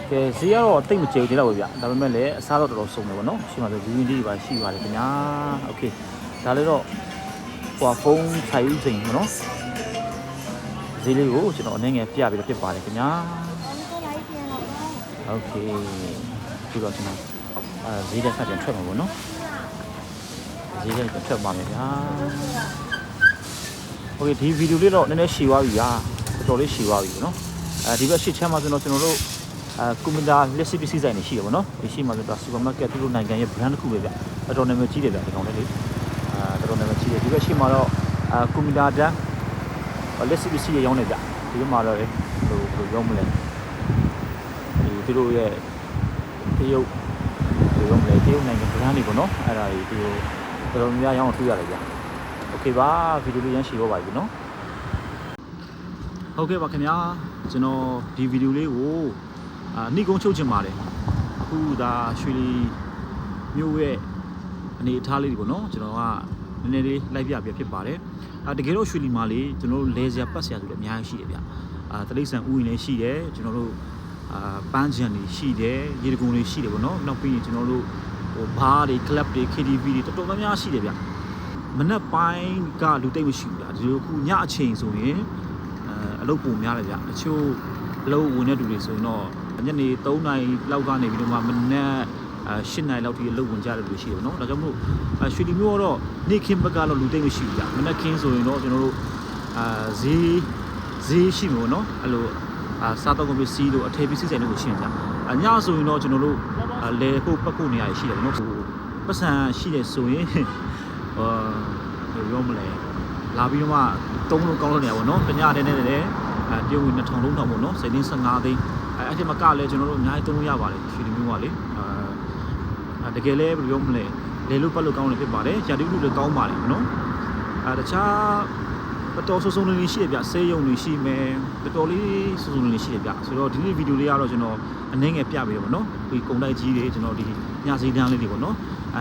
ကဲဈေးကတော့တိတ်မကျေသေးတော့ဘူးဗျဒါပေမဲ့လည်းအစားတော့တော်တော်စုံတယ်ပေါ့နော်ရှိမှဆို VND တွေပါရှိပါတယ်ခင်ဗျာโอเคဒါလည်းတော့ဟိုဖုန်းခြိုင်ဦးစိန်ပေါ့နော်ဈေးလေးကိုကျွန်တော်အနေငယ်ပြပြီးတော့ဖြစ်ပါတယ်ခင်ဗျာโอเคဒီတော့ကျွန်တော်ဈေးတဲ့ဆက်ပြန်ထွက်မှာပေါ့နော်ဈေးတဲ့ပြန်ထွက်ပါမယ်ဗျာโอเคဒီဗီဒီယိုလေးတော့နည်းနည်းရှည်သွားပြီဗျာတော်တော်လေးရှည်သွားပြီပေါ့နော်ဒီဘက်ရှစ်ချမ်းမှာဆိုတော့ကျွန်တော်တို့ကွန်ပျူတာလက်ရှိပစ္စည်းဆိုင်တွေရှိရပါတော့ဒီရှိမှာဆိုတာစူပါမားကတ်သူတို့နိုင်ငံရဲ့ brand တစ်ခုပဲဗျတော်တော်နာမည်ကြီးတယ်ဗျဒီကောင်လေးလေတော်တော်နာမည်ကြီးတယ်ဒီဘက်ရှိမှာတော့ကွန်ပျူတာတန်းလက်ရှိပစ္စည်းတွေရောင်းနေဗျဒီဘက်မှာတော့လေဟိုရောင်းမလဲဒီသူတို့ရဲ့တရုတ်ရောင်းမလဲတရုတ်နိုင်ငံ brand တွေပေါ့နော်အဲ့ဒါတွေဒီတော်တော်များများရောင်းတွေ့ရတယ်ဗျโอเคပါဗီဒီယိုလေးရမ်းရှည်တော့ပါပြီနော်ဟုတ်ကဲ့ပါခင်ဗျာကျွန်တော်ဒီဗီဒီယိုလေးကိုနှိကုံးချုပ်ချင်ပါတယ်အခုဒါရွှေလီမြို့ရဲ့အနေအထားလေးတွေပေါ့နော်ကျွန်တော်ကနည်းနည်းလေးလိုက်ပြဖြစ်ပါတယ်တကယ်တော့ရွှေလီမှာလေကျွန်တော်တို့လဲစရာပတ်စရာဆိုလည်းအများကြီးရှိတယ်ဗျတလိမ့်ဆန်ဥယျာဉ်လည်းရှိတယ်ကျွန်တော်တို့ပန်းချန်တွေရှိတယ်ရေတကုံတွေရှိတယ်ပေါ့နော်နောက်ပြီးရင်ကျွန်တော်တို့ဟိုဘားတွေ club တွေ KTV တွေတော်တော်များများရှိတယ်ဗျမနက်ပိုင်းကလူတိတ်မရှိဘူးဗျဒီလိုခုညအချိန်ဆိုရင်အလုပ်ပုံများတယ်ဗျတချို့အလုပ်ဝင်တဲ့လူတွေဆိုရင်တော့ညနေ3 နာရီလောက်ကနေပြီးတော့မှမနက် 8နိုင်လောက်ထိအလုပ်ဝင်ကြတယ်လို့ရှိတယ်နော်ဒါကြောင့်မို့ရွှေလီမျိုးကတော့နေခင်းဘက်ကတော့လူသိမ့်မရှိဘူးကြာမနက်ခင်းဆိုရင်တော့ကျွန်တော်တို့ဈေးရှိမှာနော်အဲ့လိုစားတော့ကုန်ပစ္စည်းတို့အထည်ပစ္စည်းဆိုင်တို့ကိုရှင်းကြညဆိုရင်တော့ကျွန်တော်တို့လေဖို့ပတ်ဖို့နေရာရှိတယ်နော်ပတ်စံရှိတယ်ဆိုရင်ရောမလဲလာပြီးတော့မှ3လုံးကောင်းလို့နေရပါတော့တညတည်းနဲ့လည်းပြုံးဝင်2000လုံးတောင်ပေါ့နော်စိတ်တင်း15သိန်းအဲ့ဒီမှာကလည်းကျွန်တော်တို့အများကြီးသုံးလို့ရပါတယ်ရွှေလီမျိုးကလေတကယ်လဲဘယ်လိုပြောမလဲလေလို့ပတ်လို့ကောင်းတယ်ဖြစ်ပါတယ်ရာသီဥတုလည်းကောင်းပါတယ်နော်တခြားတော်ဆုံဆုံလေးရှိရပြဆေးရုံတွေရှိမယ်တော်လေးဆုံဆုံလေးရှိရပြဆိုတော့ဒီနေ့ဗီဒီယိုလေးကတော့ကျွန်တော်အနည်းငယ်ပြပေးရပါတော့ဒီကုံတိုက်ကြီးတွေကျွန်တော်ဒီညစီတန်းလေးတွေပေါ့နော်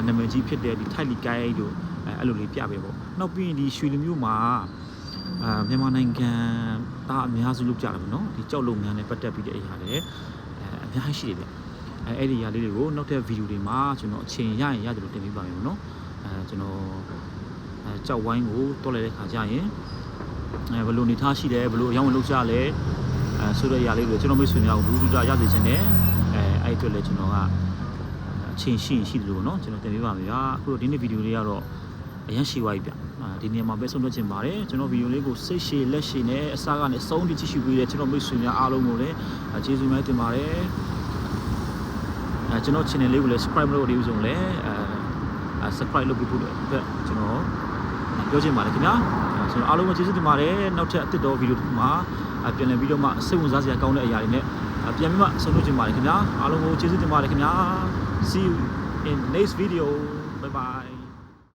နာမည်ကြီးဖြစ်တဲ့ဒီထိုက်လီကိုင်းတို့အဲ့လိုလေးပြပေးပေါ့နောက်ပြီးရင်ဒီရွှေလီမျိုးမှာမြန်မာနိုင်ငံသားအများစုလုပ်ကြတယ်ပေါ့နော်ဒီကြောက်လုံများနဲ့ပတ်သက်ပြီးတဲ့အရာတွေအများကြီးရှိတယ်ဗျအဲ့ဒီအရာလေးတွေကိုနောက်တဲ့ဗီဒီယိုတွေမှာကျွန်တော်အချိန်ရရင်ရတယ်လို့တင်ပေးပါမယ်ပေါ့နော်ကျွန်တော်ကြောက်ဝိုင်းကိုတွက်လိုက်တဲ့ခါကျရင်ဘယ်လိုနေထားရှိတယ်ဘယ်လိုအရောင်းလုပ်ကြလဲဆိုတဲ့အရာလေးတွေကျွန်တော်မိတ်ဆွေများကိုဘူးတူတာရစေချင်တယ်အဲ့အတွက်လည်းကျွန်တော်ကအချိန်ရှိတယ်လို့เนาะကျွန်တော်တင်ပေးပါမယ်ဗျာအခုတော့ဒီနေ့ဗီဒီယိုလေးကတော့အရင်ရှိသွားပြီဗျဒီနေရာမှာပဲဆုံးဖြတ်ချင်ပါတယ်ကျွန်တော်ဗီဒီယိုလေးကိုစိတ်ရှည်လက်ရှည်နဲ့အစားကနေအဆုံးထိကြည့်ရှုပေးတဲ့ကျွန်တော်မိတ်ဆွေများအားလုံးကိုလည်းကျေးဇူးများတင်ပါတယ်ကျွန်တော် channel လေးကိုလည်း subscribe လုပ်လို့ဆိုလည်းsubscribe လုပ်ပြီးဖို့အတွက်ကျွန်တော်ပြောချင်ပါတယ်ခင်ဗျာကျွန်တော်အားလုံးကိုကျေးဇူးတင်ပါတယ်နောက်ထပ်အသစ်တော်ဗီဒီယိုတစ်ခုမှာပြန်လည်ပြီးတော့မှစိတ်ဝင်စားစရာကောင်းတဲ့အရာတွေနဲ့ပြန်ပြီးမှဆုံးဖြတ်ချင်ပါတယ်ခင်ဗျာအားလုံးကိုကျေးဇူးတင်ပါတယ်ခင်ဗျာ see you in next video bye bye